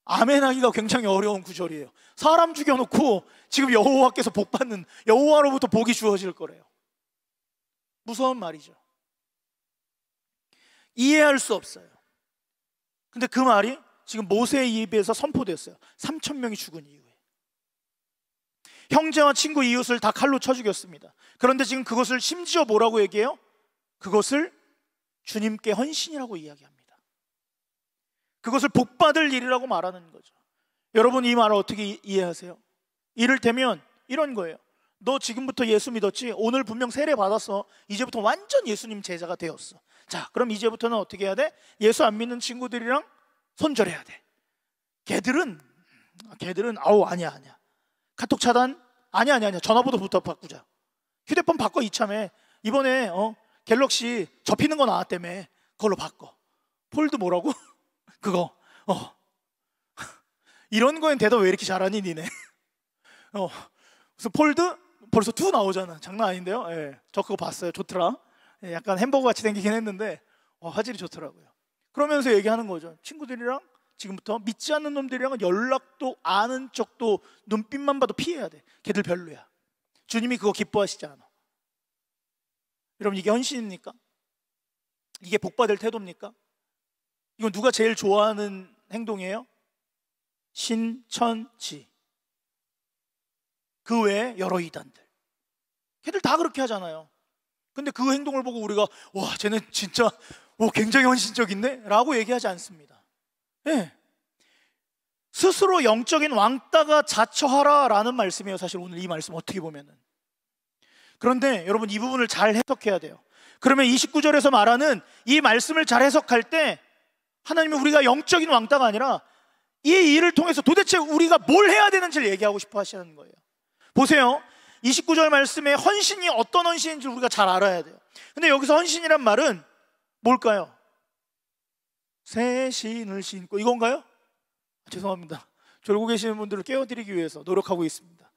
아멘 하기가 굉장히 어려운 구절이에요. 사람 죽여놓고 지금 여호와께서 복 받는, 여호와로부터 복이 주어질 거래요. 무서운 말이죠. 이해할 수 없어요. 근데 그 말이 지금 모세의 입에서 선포됐어요. 3,000명이 죽은 이후에 형제와 친구 이웃을 다 칼로 쳐 죽였습니다. 그런데 지금 그것을 심지어 뭐라고 얘기해요? 그것을 주님께 헌신이라고 이야기합니다. 그것을 복받을 일이라고 말하는 거죠. 여러분 이 말을 어떻게 이해하세요? 이를테면 이런 거예요. 너 지금부터 예수 믿었지? 오늘 분명 세례 받았어. 이제부터 완전 예수님 제자가 되었어. 자, 그럼 이제부터는 어떻게 해야 돼? 예수 안 믿는 친구들이랑 손절해야 돼. 걔들은 아우 아니야. 카톡 차단 아니야. 전화번호부터 바꾸자. 휴대폰 바꿔 이참에. 이번에 갤럭시 접히는 거 나왔다며. 그걸로 바꿔. 폴드 뭐라고? 그거. 이런 거엔 대답 왜 이렇게 잘하니 니네? 그래서 폴드 벌써 2 나오잖아. 장난 아닌데요? 예, 저 그거 봤어요. 좋더라. 예, 약간 햄버거 같이 생기긴 했는데 화질이 좋더라고요. 그러면서 얘기하는 거죠. 친구들이랑 지금부터 믿지 않는 놈들이랑은 연락도 아는 척도 눈빛만 봐도 피해야 돼. 걔들 별로야. 주님이 그거 기뻐하시지 않아. 여러분 이게 헌신입니까? 이게 복받을 태도입니까? 이건 누가 제일 좋아하는 행동이에요? 신천지. 그 외에 여러 이단들. 걔들 다 그렇게 하잖아요. 근데 그 행동을 보고 우리가 와 쟤는 진짜 굉장히 헌신적인데? 라고 얘기하지 않습니다. 네. 스스로 영적인 왕따가 자처하라 라는 말씀이에요. 사실 오늘 이 말씀 어떻게 보면은. 그런데 여러분 이 부분을 잘 해석해야 돼요. 그러면 29절에서 말하는 이 말씀을 잘 해석할 때 하나님은 우리가 영적인 왕따가 아니라 이 일을 통해서 도대체 우리가 뭘 해야 되는지를 얘기하고 싶어 하시는 거예요. 보세요. 29절 말씀에 헌신이 어떤 헌신인지 우리가 잘 알아야 돼요. 근데 여기서 헌신이란 말은 뭘까요? 새 신을 신고 이건가요? 죄송합니다. 졸고 계시는 분들을 깨워드리기 위해서 노력하고 있습니다.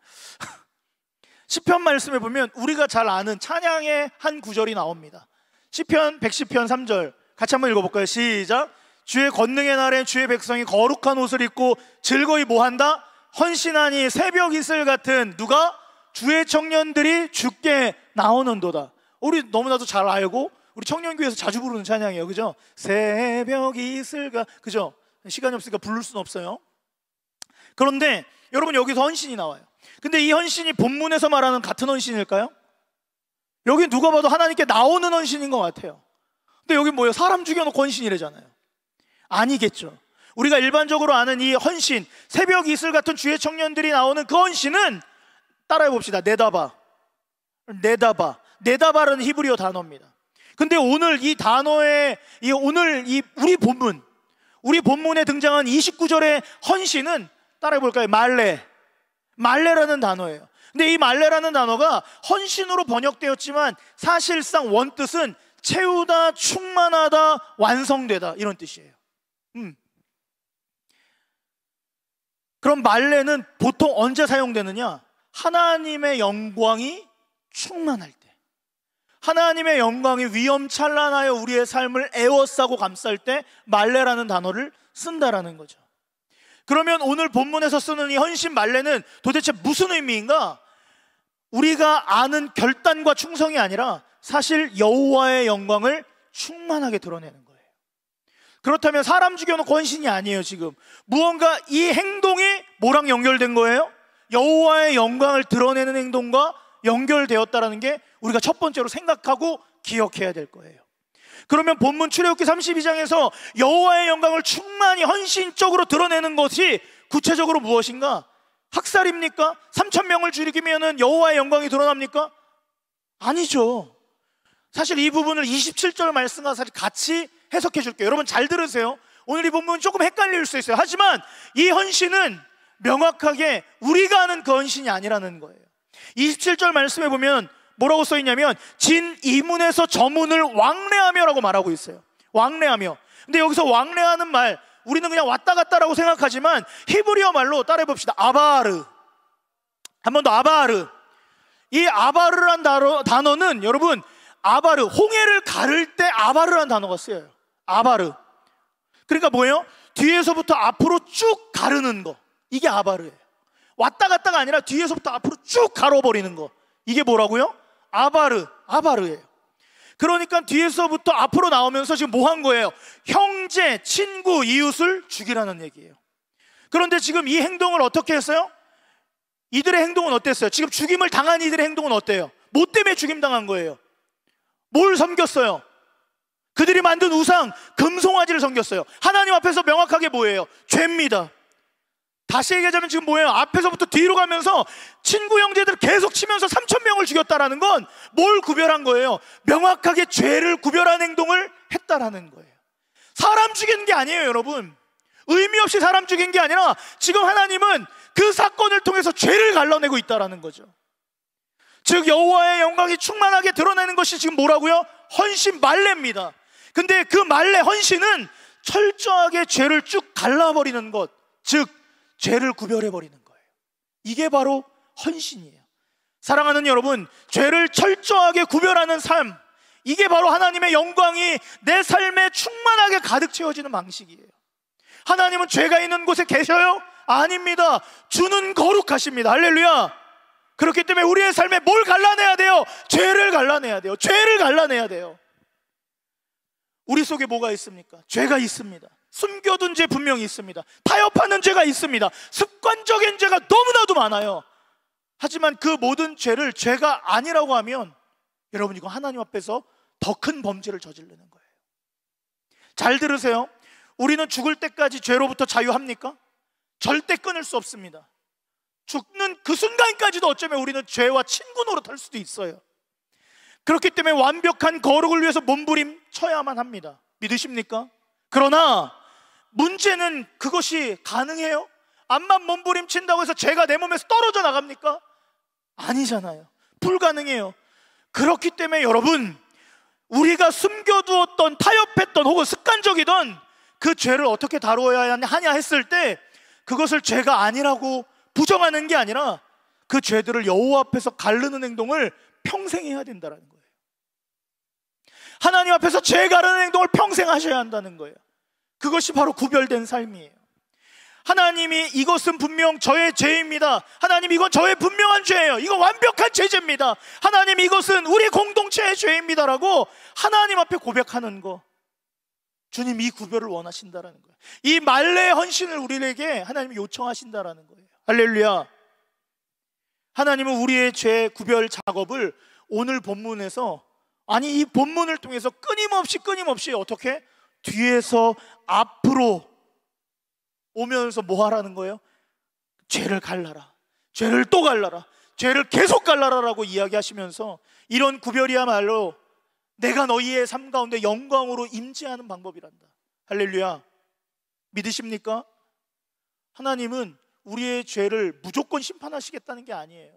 시편 말씀에 보면 우리가 잘 아는 찬양의 한 구절이 나옵니다. 시편 110편 3절 같이 한번 읽어볼까요? 시작. 주의 권능의 날에 주의 백성이 거룩한 옷을 입고 즐거이 뭐한다? 헌신하니 새벽 이슬 같은 누가? 주의 청년들이 주께 나오는도다. 우리 너무나도 잘 알고 우리 청년교회에서 자주 부르는 찬양이에요. 그죠? 새벽 이슬가 그죠? 시간이 없으니까 부를 수는 없어요. 그런데 여러분 여기서 헌신이 나와요. 근데 이 헌신이 본문에서 말하는 같은 헌신일까요? 여기 누가 봐도 하나님께 나오는 헌신인 것 같아요. 근데 여기 뭐예요? 사람 죽여놓고 헌신이래잖아요. 아니겠죠. 우리가 일반적으로 아는 이 헌신, 새벽 이슬 같은 주의 청년들이 나오는 그 헌신은 따라해 봅시다. 네다바라는 히브리어 단어입니다. 근데 오늘 이 단어의 우리 본문에 등장한 29절의 헌신은 따라해 볼까요? 말레라는 단어예요. 근데 이 말레라는 단어가 헌신으로 번역되었지만 사실상 원뜻은 채우다, 충만하다, 완성되다 이런 뜻이에요. 그럼 말레는 보통 언제 사용되느냐? 하나님의 영광이 충만할 때, 하나님의 영광이 위엄찬란하여 우리의 삶을 에워싸고 감쌀 때 말레라는 단어를 쓴다라는 거죠. 그러면 오늘 본문에서 쓰는 이 헌신 말레는 도대체 무슨 의미인가? 우리가 아는 결단과 충성이 아니라 사실 여호와의 영광을 충만하게 드러내는 거예요. 그렇다면 사람 죽여놓고 헌신이 아니에요. 지금 무언가 이 행동이 뭐랑 연결된 거예요? 여호와의 영광을 드러내는 행동과 연결되었다라는 게 우리가 첫 번째로 생각하고 기억해야 될 거예요. 그러면 본문 출애굽기 32장에서 여호와의 영광을 충만히 헌신적으로 드러내는 것이 구체적으로 무엇인가? 학살입니까? 3,000명을 죽이면은 여호와의 영광이 드러납니까? 아니죠. 사실 이 부분을 27절 말씀과 사실 같이 해석해 줄게요. 여러분 잘 들으세요. 오늘 이 본문은 조금 헷갈릴 수 있어요. 하지만 이 헌신은 명확하게 우리가 아는 그 헌신이 아니라는 거예요. 27절 말씀에 보면 뭐라고 써있냐면 진 이문에서 저문을 왕래하며라고 말하고 있어요. 왕래하며. 근데 여기서 왕래하는 말 우리는 그냥 왔다 갔다라고 생각하지만 히브리어 말로 따라해 봅시다. 아바르. 한 번 더 아바르. 이 아바르란 단어는 여러분 아바르, 홍해를 가를 때 아바르란 단어가 쓰여요. 아바르. 그러니까 뭐예요? 뒤에서부터 앞으로 쭉 가르는 거. 이게 아바르예요. 왔다 갔다가 아니라 뒤에서부터 앞으로 쭉 가로버리는 거. 이게 뭐라고요? 아바르예요. 그러니까 뒤에서부터 앞으로 나오면서 지금 뭐 한 거예요? 형제, 친구, 이웃을 죽이라는 얘기예요. 그런데 지금 이 행동을 어떻게 했어요? 이들의 행동은 어땠어요? 지금 죽임을 당한 이들의 행동은 어때요? 뭐 때문에 죽임 당한 거예요? 뭘 섬겼어요? 그들이 만든 우상 금송아지를 섬겼어요. 하나님 앞에서 명확하게 뭐예요? 죄입니다. 다시 얘기하자면 지금 뭐예요? 앞에서부터 뒤로 가면서 친구 형제들을 계속 치면서 3,000명을 죽였다라는 건 뭘 구별한 거예요? 명확하게 죄를 구별한 행동을 했다라는 거예요. 사람 죽이는 게 아니에요, 여러분. 의미 없이 사람 죽인 게 아니라 지금 하나님은 그 사건을 통해서 죄를 갈라내고 있다라는 거죠. 즉 여호와의 영광이 충만하게 드러내는 것이 지금 뭐라고요? 헌신 말레입니다. 근데 그 말레 헌신은 철저하게 죄를 쭉 갈라버리는 것, 즉 죄를 구별해버리는 거예요. 이게 바로 헌신이에요. 사랑하는 여러분, 죄를 철저하게 구별하는 삶, 이게 바로 하나님의 영광이 내 삶에 충만하게 가득 채워지는 방식이에요. 하나님은 죄가 있는 곳에 계셔요? 아닙니다. 주는 거룩하십니다. 할렐루야. 그렇기 때문에 우리의 삶에 뭘 갈라내야 돼요? 죄를 갈라내야 돼요. 죄를 갈라내야 돼요. 우리 속에 뭐가 있습니까? 죄가 있습니다. 숨겨둔 죄 분명히 있습니다. 타협하는 죄가 있습니다. 습관적인 죄가 너무나도 많아요. 하지만 그 모든 죄를 죄가 아니라고 하면 여러분, 이거 하나님 앞에서 더 큰 범죄를 저지르는 거예요. 잘 들으세요. 우리는 죽을 때까지 죄로부터 자유합니까? 절대 끊을 수 없습니다. 죽는 그 순간까지도 어쩌면 우리는 죄와 친구 노릇할 수도 있어요. 그렇기 때문에 완벽한 거룩을 위해서 몸부림 쳐야만 합니다. 믿으십니까? 그러나 문제는 그것이 가능해요? 암만 몸부림 친다고 해서 죄가 내 몸에서 떨어져 나갑니까? 아니잖아요. 불가능해요. 그렇기 때문에 여러분, 우리가 숨겨두었던, 타협했던 혹은 습관적이던 그 죄를 어떻게 다루어야 하냐 했을 때 그것을 죄가 아니라고 부정하는 게 아니라 그 죄들을 여호와 앞에서 가르는 행동을 평생 해야 된다는 거예요. 하나님 앞에서 죄 가르는 행동을 평생 하셔야 한다는 거예요. 그것이 바로 구별된 삶이에요. 하나님이 이것은 분명 저의 죄입니다. 하나님, 이건 저의 분명한 죄예요. 이건 완벽한 죄입니다. 하나님, 이것은 우리 공동체의 죄입니다라고 하나님 앞에 고백하는 거, 주님 이 구별을 원하신다라는 거예요. 이 말레의 헌신을 우리에게 하나님이 요청하신다라는 거예요. 할렐루야. 하나님은 우리의 죄 구별 작업을 오늘 본문에서, 아니 이 본문을 통해서 끊임없이 어떻게? 뒤에서 앞으로 오면서 뭐 하라는 거예요? 죄를 갈라라, 죄를 또 갈라라, 죄를 계속 갈라라라고 이야기하시면서 이런 구별이야말로 내가 너희의 삶 가운데 영광으로 임재하는 방법이란다. 할렐루야. 믿으십니까? 하나님은 우리의 죄를 무조건 심판하시겠다는 게 아니에요.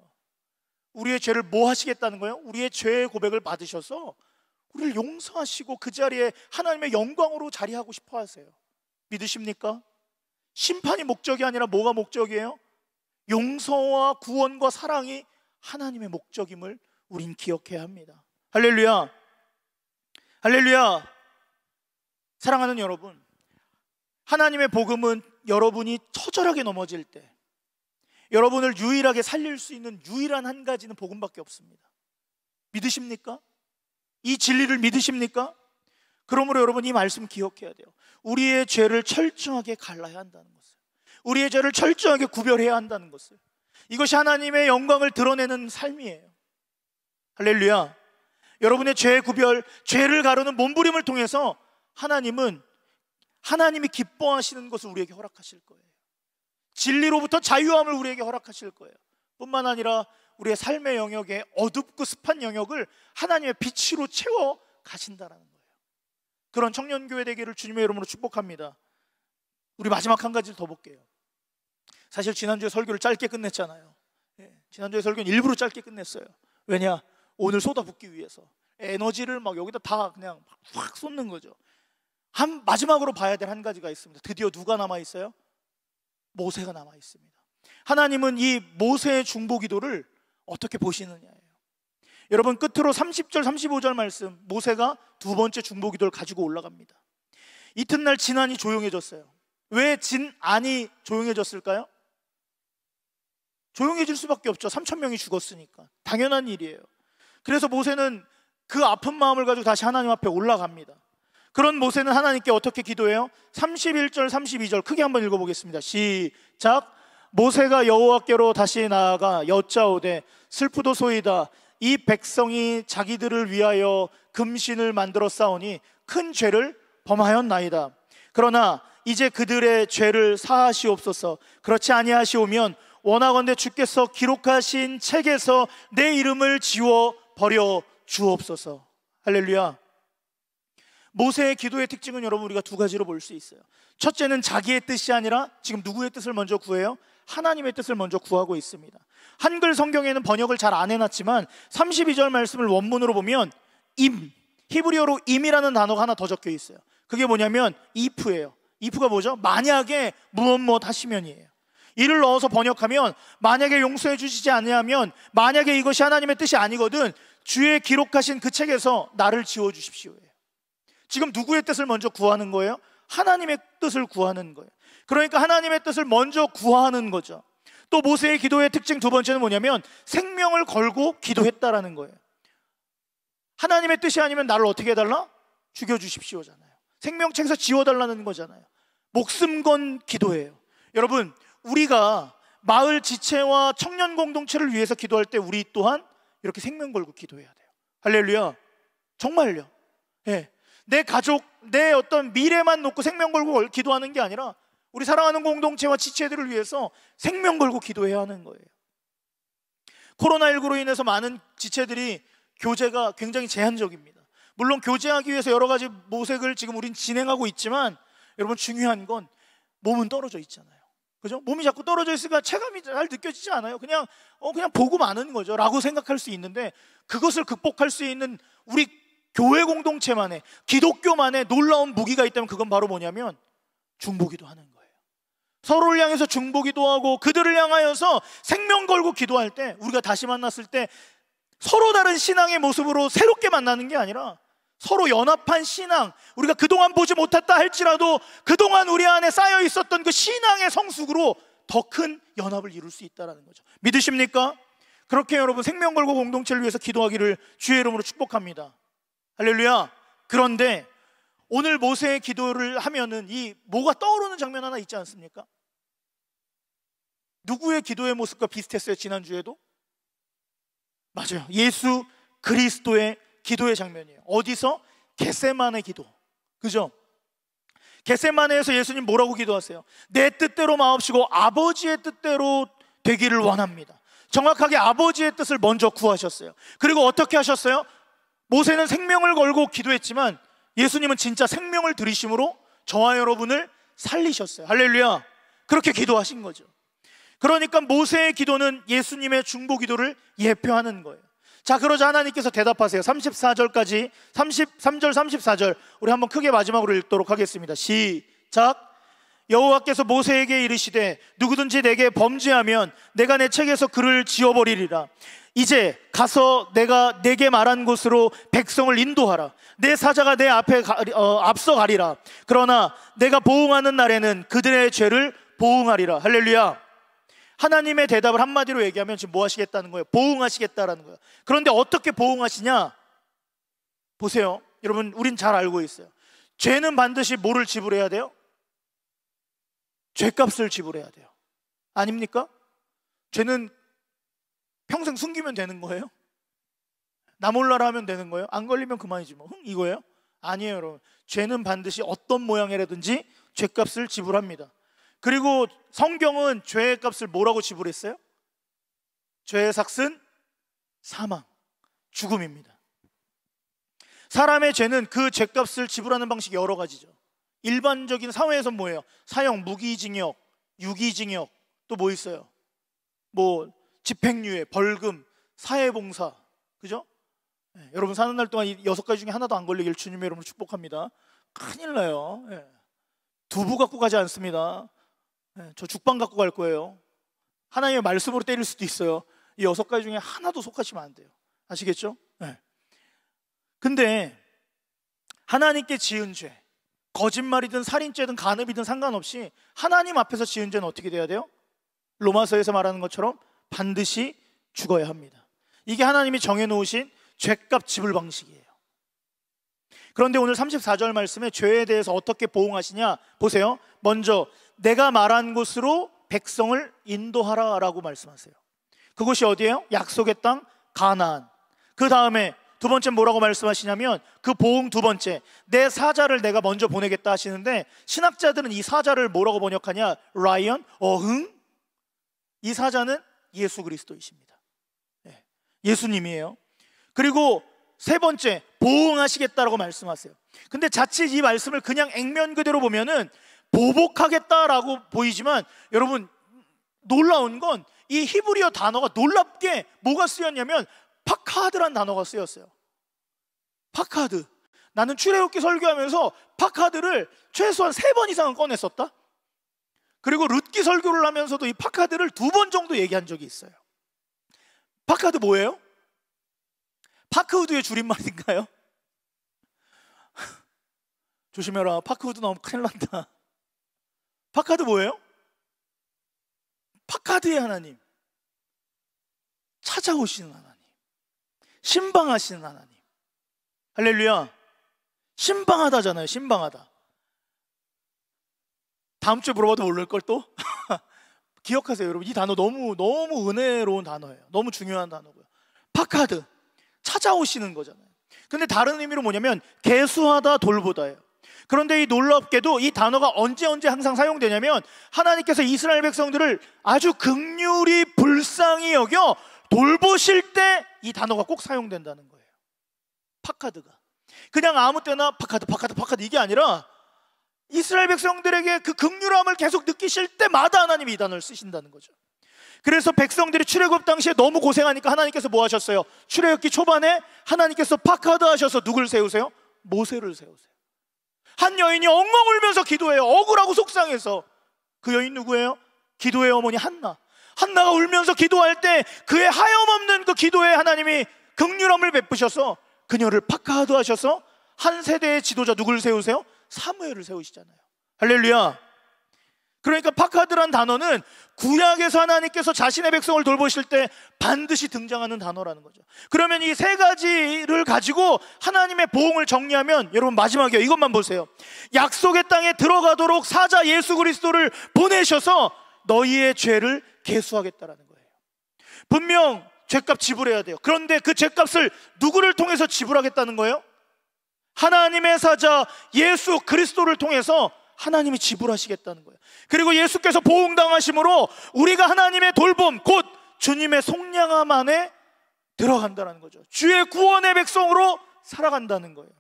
우리의 죄를 뭐 하시겠다는 거예요? 우리의 죄의 고백을 받으셔서 우리를 용서하시고 그 자리에 하나님의 영광으로 자리하고 싶어 하세요. 믿으십니까? 심판이 목적이 아니라 뭐가 목적이에요? 용서와 구원과 사랑이 하나님의 목적임을 우린 기억해야 합니다. 할렐루야. 할렐루야. 사랑하는 여러분, 하나님의 복음은 여러분이 처절하게 넘어질 때 여러분을 유일하게 살릴 수 있는 유일한 한 가지는 복음밖에 없습니다. 믿으십니까? 이 진리를 믿으십니까? 그러므로 여러분, 이 말씀 기억해야 돼요. 우리의 죄를 철저하게 갈라야 한다는 것을, 우리의 죄를 철저하게 구별해야 한다는 것을, 이것이 하나님의 영광을 드러내는 삶이에요. 할렐루야. 여러분의 죄 구별, 죄를 가르는 몸부림을 통해서 하나님이 기뻐하시는 것을 우리에게 허락하실 거예요. 진리로부터 자유함을 우리에게 허락하실 거예요. 뿐만 아니라 우리의 삶의 영역에 어둡고 습한 영역을 하나님의 빛으로 채워 가신다라는 거예요. 그런 청년교회 되기를 주님의 이름으로 축복합니다. 우리 마지막 한 가지를 더 볼게요. 사실 지난주에 설교를 짧게 끝냈잖아요. 지난주에 설교는 일부러 짧게 끝냈어요. 왜냐? 오늘 쏟아붓기 위해서 에너지를 막 여기다 다 그냥 확 쏟는 거죠. 마지막으로 봐야 될 한 가지가 있습니다. 드디어 누가 남아있어요? 모세가 남아있습니다. 하나님은 이 모세의 중보기도를 어떻게 보시느냐예요. 여러분, 끝으로 30절 35절 말씀, 모세가 두 번째 중보기도를 가지고 올라갑니다. 이튿날 진안이 조용해졌어요. 왜 진안이 조용해졌을까요? 조용해질 수밖에 없죠. 3,000명이 죽었으니까 당연한 일이에요. 그래서 모세는 그 아픈 마음을 가지고 다시 하나님 앞에 올라갑니다. 그런 모세는 하나님께 어떻게 기도해요? 31절 32절 크게 한번 읽어보겠습니다. 시작. 모세가 여호와께로 다시 나아가 여짜오되 슬프도소이다. 이 백성이 자기들을 위하여 금신을 만들어 싸우니 큰 죄를 범하였나이다. 그러나 이제 그들의 죄를 사하시옵소서. 그렇지 아니하시오면 원하건대 주께서 기록하신 책에서 내 이름을 지워 버려 주옵소서. 할렐루야. 모세의 기도의 특징은 여러분 우리가 두 가지로 볼 수 있어요. 첫째는 자기의 뜻이 아니라 지금 누구의 뜻을 먼저 구해요? 하나님의 뜻을 먼저 구하고 있습니다. 한글 성경에는 번역을 잘 안 해놨지만 32절 말씀을 원문으로 보면 히브리어로 임이라는 단어가 하나 더 적혀 있어요. 그게 뭐냐면 if예요. if가 뭐죠? 만약에 무엇 하시면이에요. 이를 넣어서 번역하면 만약에 용서해 주시지 않으면, 만약에 이것이 하나님의 뜻이 아니거든 주의 기록하신 그 책에서 나를 지워 주십시오예요. 지금 누구의 뜻을 먼저 구하는 거예요? 하나님의 뜻을 구하는 거예요. 그러니까 하나님의 뜻을 먼저 구하는 거죠. 또 모세의 기도의 특징 두 번째는 뭐냐면 생명을 걸고 기도했다라는 거예요. 하나님의 뜻이 아니면 나를 어떻게 해달라? 죽여주십시오잖아요. 생명책에서 지워달라는 거잖아요. 목숨 건 기도예요. 여러분, 우리가 마을 지체와 청년 공동체를 위해서 기도할 때 우리 또한 이렇게 생명 걸고 기도해야 돼요. 할렐루야. 정말요. 예. 내 가족, 내 어떤 미래만 놓고 생명 걸고 기도하는 게 아니라 우리 사랑하는 공동체와 지체들을 위해서 생명 걸고 기도해야 하는 거예요. 코로나19로 인해서 많은 지체들이 교제가 굉장히 제한적입니다. 물론 교제하기 위해서 여러 가지 모색을 지금 우린 진행하고 있지만 여러분, 중요한 건 몸은 떨어져 있잖아요. 그죠? 몸이 자꾸 떨어져 있으니까 체감이 잘 느껴지지 않아요. 그냥 보고 마는 거죠 라고 생각할 수 있는데, 그것을 극복할 수 있는 우리 교회 공동체만의, 기독교만의 놀라운 무기가 있다면 그건 바로 뭐냐면 중보기도 하는 거예요. 서로를 향해서 중보기도 하고 그들을 향하여서 생명 걸고 기도할 때, 우리가 다시 만났을 때 서로 다른 신앙의 모습으로 새롭게 만나는 게 아니라 서로 연합한 신앙, 우리가 그동안 보지 못했다 할지라도 그동안 우리 안에 쌓여 있었던 그 신앙의 성숙으로 더 큰 연합을 이룰 수 있다는 거죠. 믿으십니까? 그렇게 여러분 생명 걸고 공동체를 위해서 기도하기를 주의 이름으로 축복합니다. 할렐루야. 그런데 오늘 모세의 기도를 하면은 이 뭐가 떠오르는 장면 하나 있지 않습니까? 누구의 기도의 모습과 비슷했어요? 지난주에도? 맞아요. 예수 그리스도의 기도의 장면이에요. 어디서? 겟세마네 기도. 그죠? 겟세마네에서 예수님 뭐라고 기도하세요? 내 뜻대로 마옵시고 아버지의 뜻대로 되기를 원합니다. 정확하게 아버지의 뜻을 먼저 구하셨어요. 그리고 어떻게 하셨어요? 모세는 생명을 걸고 기도했지만 예수님은 진짜 생명을 들이심으로 저와 여러분을 살리셨어요. 할렐루야. 그렇게 기도하신 거죠. 그러니까 모세의 기도는 예수님의 중보 기도를 예표하는 거예요. 자, 그러자 하나님께서 대답하세요. 34절까지, 33절 34절 우리 한번 크게 마지막으로 읽도록 하겠습니다. 시작. 여호와께서 모세에게 이르시되 누구든지 내게 범죄하면 내가 내 책에서 그를 지워버리리라. 이제 가서 내가 내게 말한 곳으로 백성을 인도하라. 내 사자가 내 앞에 앞서 가리라. 그러나 내가 보응하는 날에는 그들의 죄를 보응하리라. 할렐루야. 하나님의 대답을 한마디로 얘기하면 지금 뭐 하시겠다는 거예요? 보응하시겠다라는 거예요. 그런데 어떻게 보응하시냐? 보세요. 여러분, 우린 잘 알고 있어요. 죄는 반드시 뭐를 지불해야 돼요? 죄값을 지불해야 돼요. 아닙니까? 죄는 평생 숨기면 되는 거예요? 나 몰라라 하면 되는 거예요? 안 걸리면 그만이지 뭐. 이거예요? 아니에요, 여러분. 죄는 반드시 어떤 모양이라든지 죄값을 지불합니다. 그리고 성경은 죄의 값을 뭐라고 지불했어요? 죄의 삭은 사망, 죽음입니다. 사람의 죄는 그 죄값을 지불하는 방식이 여러 가지죠. 일반적인 사회에서 뭐예요? 사형, 무기징역, 유기징역, 또 뭐 있어요? 뭐 집행유예, 벌금, 사회봉사, 그죠? 네, 여러분 사는 날 동안 이 6가지 중에 하나도 안 걸리길 주님의 이름으로 축복합니다. 큰일 나요. 네. 두부 갖고 가지 않습니다. 네, 저 죽빵 갖고 갈 거예요. 하나님의 말씀으로 때릴 수도 있어요. 이 6가지 중에 하나도 속하시면 안 돼요. 아시겠죠? 네. 근데 하나님께 지은 죄, 거짓말이든 살인죄든 간음이든 상관없이 하나님 앞에서 지은 죄는 어떻게 돼야 돼요? 로마서에서 말하는 것처럼 반드시 죽어야 합니다. 이게 하나님이 정해놓으신 죄값 지불 방식이에요. 그런데 오늘 34절 말씀에 죄에 대해서 어떻게 보응하시냐 보세요. 먼저 내가 말한 곳으로 백성을 인도하라 라고 말씀하세요. 그곳이 어디예요? 약속의 땅 가나안. 그 다음에 두 번째 뭐라고 말씀하시냐면 그 보응 두 번째, 내 사자를 내가 먼저 보내겠다 하시는데, 신학자들은 이 사자를 뭐라고 번역하냐? 라이언, 어흥. 이 사자는 예수 그리스도이십니다. 예수님이에요. 그리고 세 번째, 보응하시겠다라고 말씀하세요. 근데 자칫 이 말씀을 그냥 액면 그대로 보면은 보복하겠다라고 보이지만, 여러분 놀라운 건 이 히브리어 단어가 놀랍게 뭐가 쓰였냐면 파카드란 단어가 쓰였어요. 파카드. 나는 출애굽기 설교하면서 파카드를 최소한 3번 이상은 꺼냈었다. 그리고 룻기 설교를 하면서도 이 파카드를 2번 정도 얘기한 적이 있어요. 파카드 뭐예요? 파크우드의 줄임말인가요? 조심해라, 파크우드 나오면 큰일 난다. 파카드 뭐예요? 파카드의 하나님, 찾아오시는 하나님, 신방하시는 하나님. 할렐루야. 신방하다잖아요. 신방하다. 다음 주에 물어봐도 모를 걸 또? 기억하세요 여러분. 이 단어 너무 은혜로운 단어예요. 너무 중요한 단어고요. 파카드, 찾아오시는 거잖아요. 근데 다른 의미로 뭐냐면 계수하다, 돌보다예요. 그런데 이 놀랍게도 이 단어가 언제 항상 사용되냐면, 하나님께서 이스라엘 백성들을 아주 긍휼히 불쌍히 여겨 돌보실 때 이 단어가 꼭 사용된다는 거예요. 파카드가 그냥 아무 때나 파카드 이게 아니라 이스라엘 백성들에게 그 긍휼함을 계속 느끼실 때마다 하나님이 이 단어를 쓰신다는 거죠. 그래서 백성들이 출애굽 당시에 너무 고생하니까 하나님께서 뭐 하셨어요? 출애굽기 초반에 하나님께서 파카드 하셔서 누굴 세우세요? 모세를 세우세요. 한 여인이 엉엉 울면서 기도해요. 억울하고 속상해서. 그 여인 누구예요? 기도의 어머니 한나가 울면서 기도할 때 그의 하염없는 그 기도에 하나님이 긍휼함을 베푸셔서 그녀를 파카드 하셔서 한 세대의 지도자 누굴 세우세요? 사무엘을 세우시잖아요. 할렐루야. 그러니까 파카드란 단어는 구약에서 하나님께서 자신의 백성을 돌보실 때 반드시 등장하는 단어라는 거죠. 그러면 이 세 가지를 가지고 하나님의 보응을 정리하면, 여러분 마지막에 이것만 보세요. 약속의 땅에 들어가도록 사자 예수 그리스도를 보내셔서 너희의 죄를 계수하겠다라는 거예요. 분명 죄값 지불해야 돼요. 그런데 그 죄값을 누구를 통해서 지불하겠다는 거예요? 하나님의 사자 예수 그리스도를 통해서 하나님이 지불하시겠다는 거예요. 그리고 예수께서 보응당하심으로 우리가 하나님의 돌봄, 곧 주님의 속량함 안에 들어간다는 거죠. 주의 구원의 백성으로 살아간다는 거예요.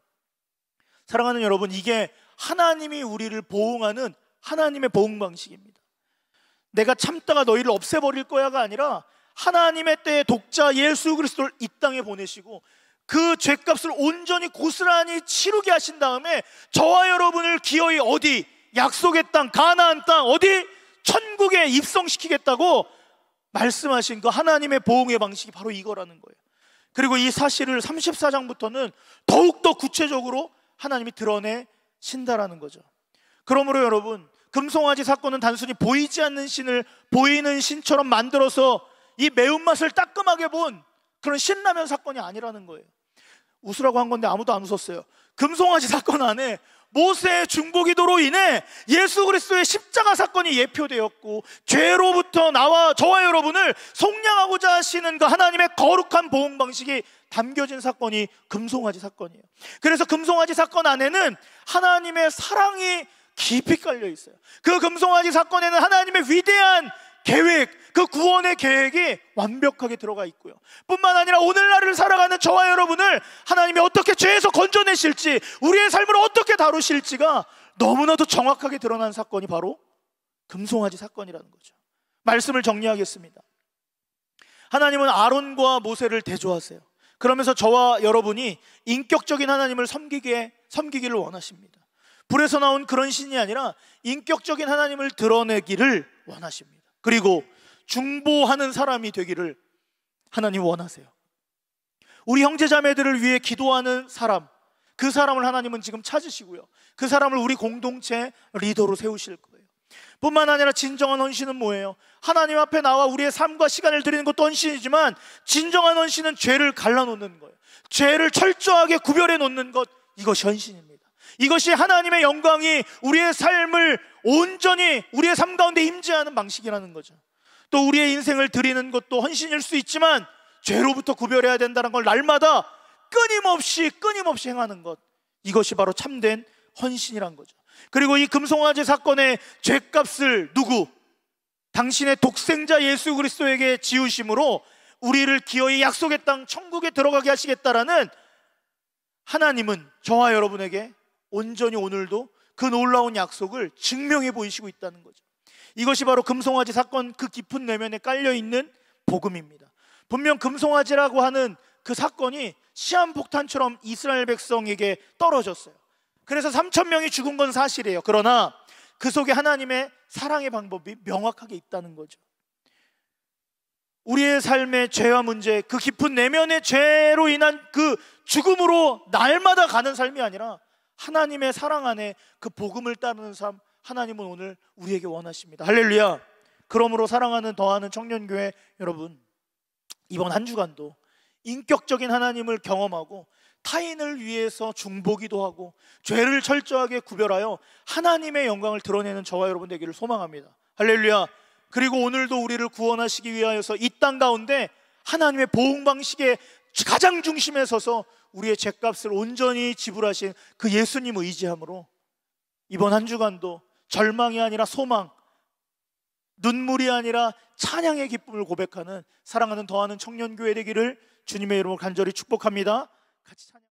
사랑하는 여러분, 이게 하나님이 우리를 보응하는 하나님의 보응 방식입니다. 내가 참다가 너희를 없애버릴 거야가 아니라 하나님의 때에 독자 예수 그리스도를 이 땅에 보내시고 그 죄값을 온전히 고스란히 치르게 하신 다음에 저와 여러분을 기어이 어디? 약속의 땅, 가나안 땅, 어디? 천국에 입성시키겠다고 말씀하신 그 하나님의 보응의 방식이 바로 이거라는 거예요. 그리고 이 사실을 34장부터는 더욱더 구체적으로 하나님이 드러내신다라는 거죠. 그러므로 여러분, 금송아지 사건은 단순히 보이지 않는 신을 보이는 신처럼 만들어서 이 매운맛을 따끔하게 본 그런 신라면 사건이 아니라는 거예요. 웃으라고 한 건데 아무도 안 웃었어요. 금송아지 사건 안에 모세의 중보기도로 인해 예수 그리스도의 십자가 사건이 예표되었고, 죄로부터 나와 저와 여러분을 속량하고자 하시는 그 하나님의 거룩한 보응 방식이 담겨진 사건이 금송아지 사건이에요. 그래서 금송아지 사건 안에는 하나님의 사랑이 깊이 깔려 있어요. 그 금송아지 사건에는 하나님의 위대한 계획, 그 구원의 계획이 완벽하게 들어가 있고요. 뿐만 아니라 오늘날을 살아가는 저와 여러분을 하나님이 어떻게 죄에서 건져내실지, 우리의 삶을 어떻게 다루실지가 너무나도 정확하게 드러난 사건이 바로 금송아지 사건이라는 거죠. 말씀을 정리하겠습니다. 하나님은 아론과 모세를 대조하세요. 그러면서 저와 여러분이 인격적인 하나님을 섬기기를 원하십니다. 불에서 나온 그런 신이 아니라 인격적인 하나님을 드러내기를 원하십니다. 그리고 중보하는 사람이 되기를 하나님 원하세요. 우리 형제자매들을 위해 기도하는 사람, 그 사람을 하나님은 지금 찾으시고요, 그 사람을 우리 공동체 리더로 세우실 거예요. 뿐만 아니라 진정한 헌신은 뭐예요? 하나님 앞에 나와 우리의 삶과 시간을 드리는 것도 헌신이지만, 진정한 헌신은 죄를 갈라놓는 거예요. 죄를 철저하게 구별해 놓는 것, 이것이 헌신입니다. 이것이 하나님의 영광이 우리의 삶을 온전히 우리의 삶 가운데 임재하는 방식이라는 거죠. 또 우리의 인생을 드리는 것도 헌신일 수 있지만 죄로부터 구별해야 된다는 걸 날마다 끊임없이 행하는 것, 이것이 바로 참된 헌신이란 거죠. 그리고 이 금송아지 사건의 죗값을 당신의 독생자 예수 그리스도에게 지으심으로 우리를 기어이 약속의 땅 천국에 들어가게 하시겠다라는 하나님은 저와 여러분에게 온전히 오늘도 그 놀라운 약속을 증명해 보이시고 있다는 거죠. 이것이 바로 금송아지 사건 그 깊은 내면에 깔려있는 복음입니다. 분명 금송아지라고 하는 그 사건이 시한폭탄처럼 이스라엘 백성에게 떨어졌어요. 그래서 3,000명이 죽은 건 사실이에요. 그러나 그 속에 하나님의 사랑의 방법이 명확하게 있다는 거죠. 우리의 삶의 죄와 문제, 그 깊은 내면의 죄로 인한 그 죽음으로 날마다 가는 삶이 아니라 하나님의 사랑 안에 그 복음을 따르는 삶, 하나님은 오늘 우리에게 원하십니다. 할렐루야. 그러므로 사랑하는 더하는 청년교회 여러분, 이번 한 주간도 인격적인 하나님을 경험하고 타인을 위해서 중보기도 하고 죄를 철저하게 구별하여 하나님의 영광을 드러내는 저와 여러분 되기를 소망합니다. 할렐루야. 그리고 오늘도 우리를 구원하시기 위하여서 이 땅 가운데 하나님의 보응 방식의 가장 중심에 서서 우리의 죄값을 온전히 지불하신 그 예수님을 의지함으로 이번 한 주간도 절망이 아니라 소망, 눈물이 아니라 찬양의 기쁨을 고백하는 사랑하는 더하는 청년교회 되기를 주님의 이름으로 간절히 축복합니다. 같이 찬양.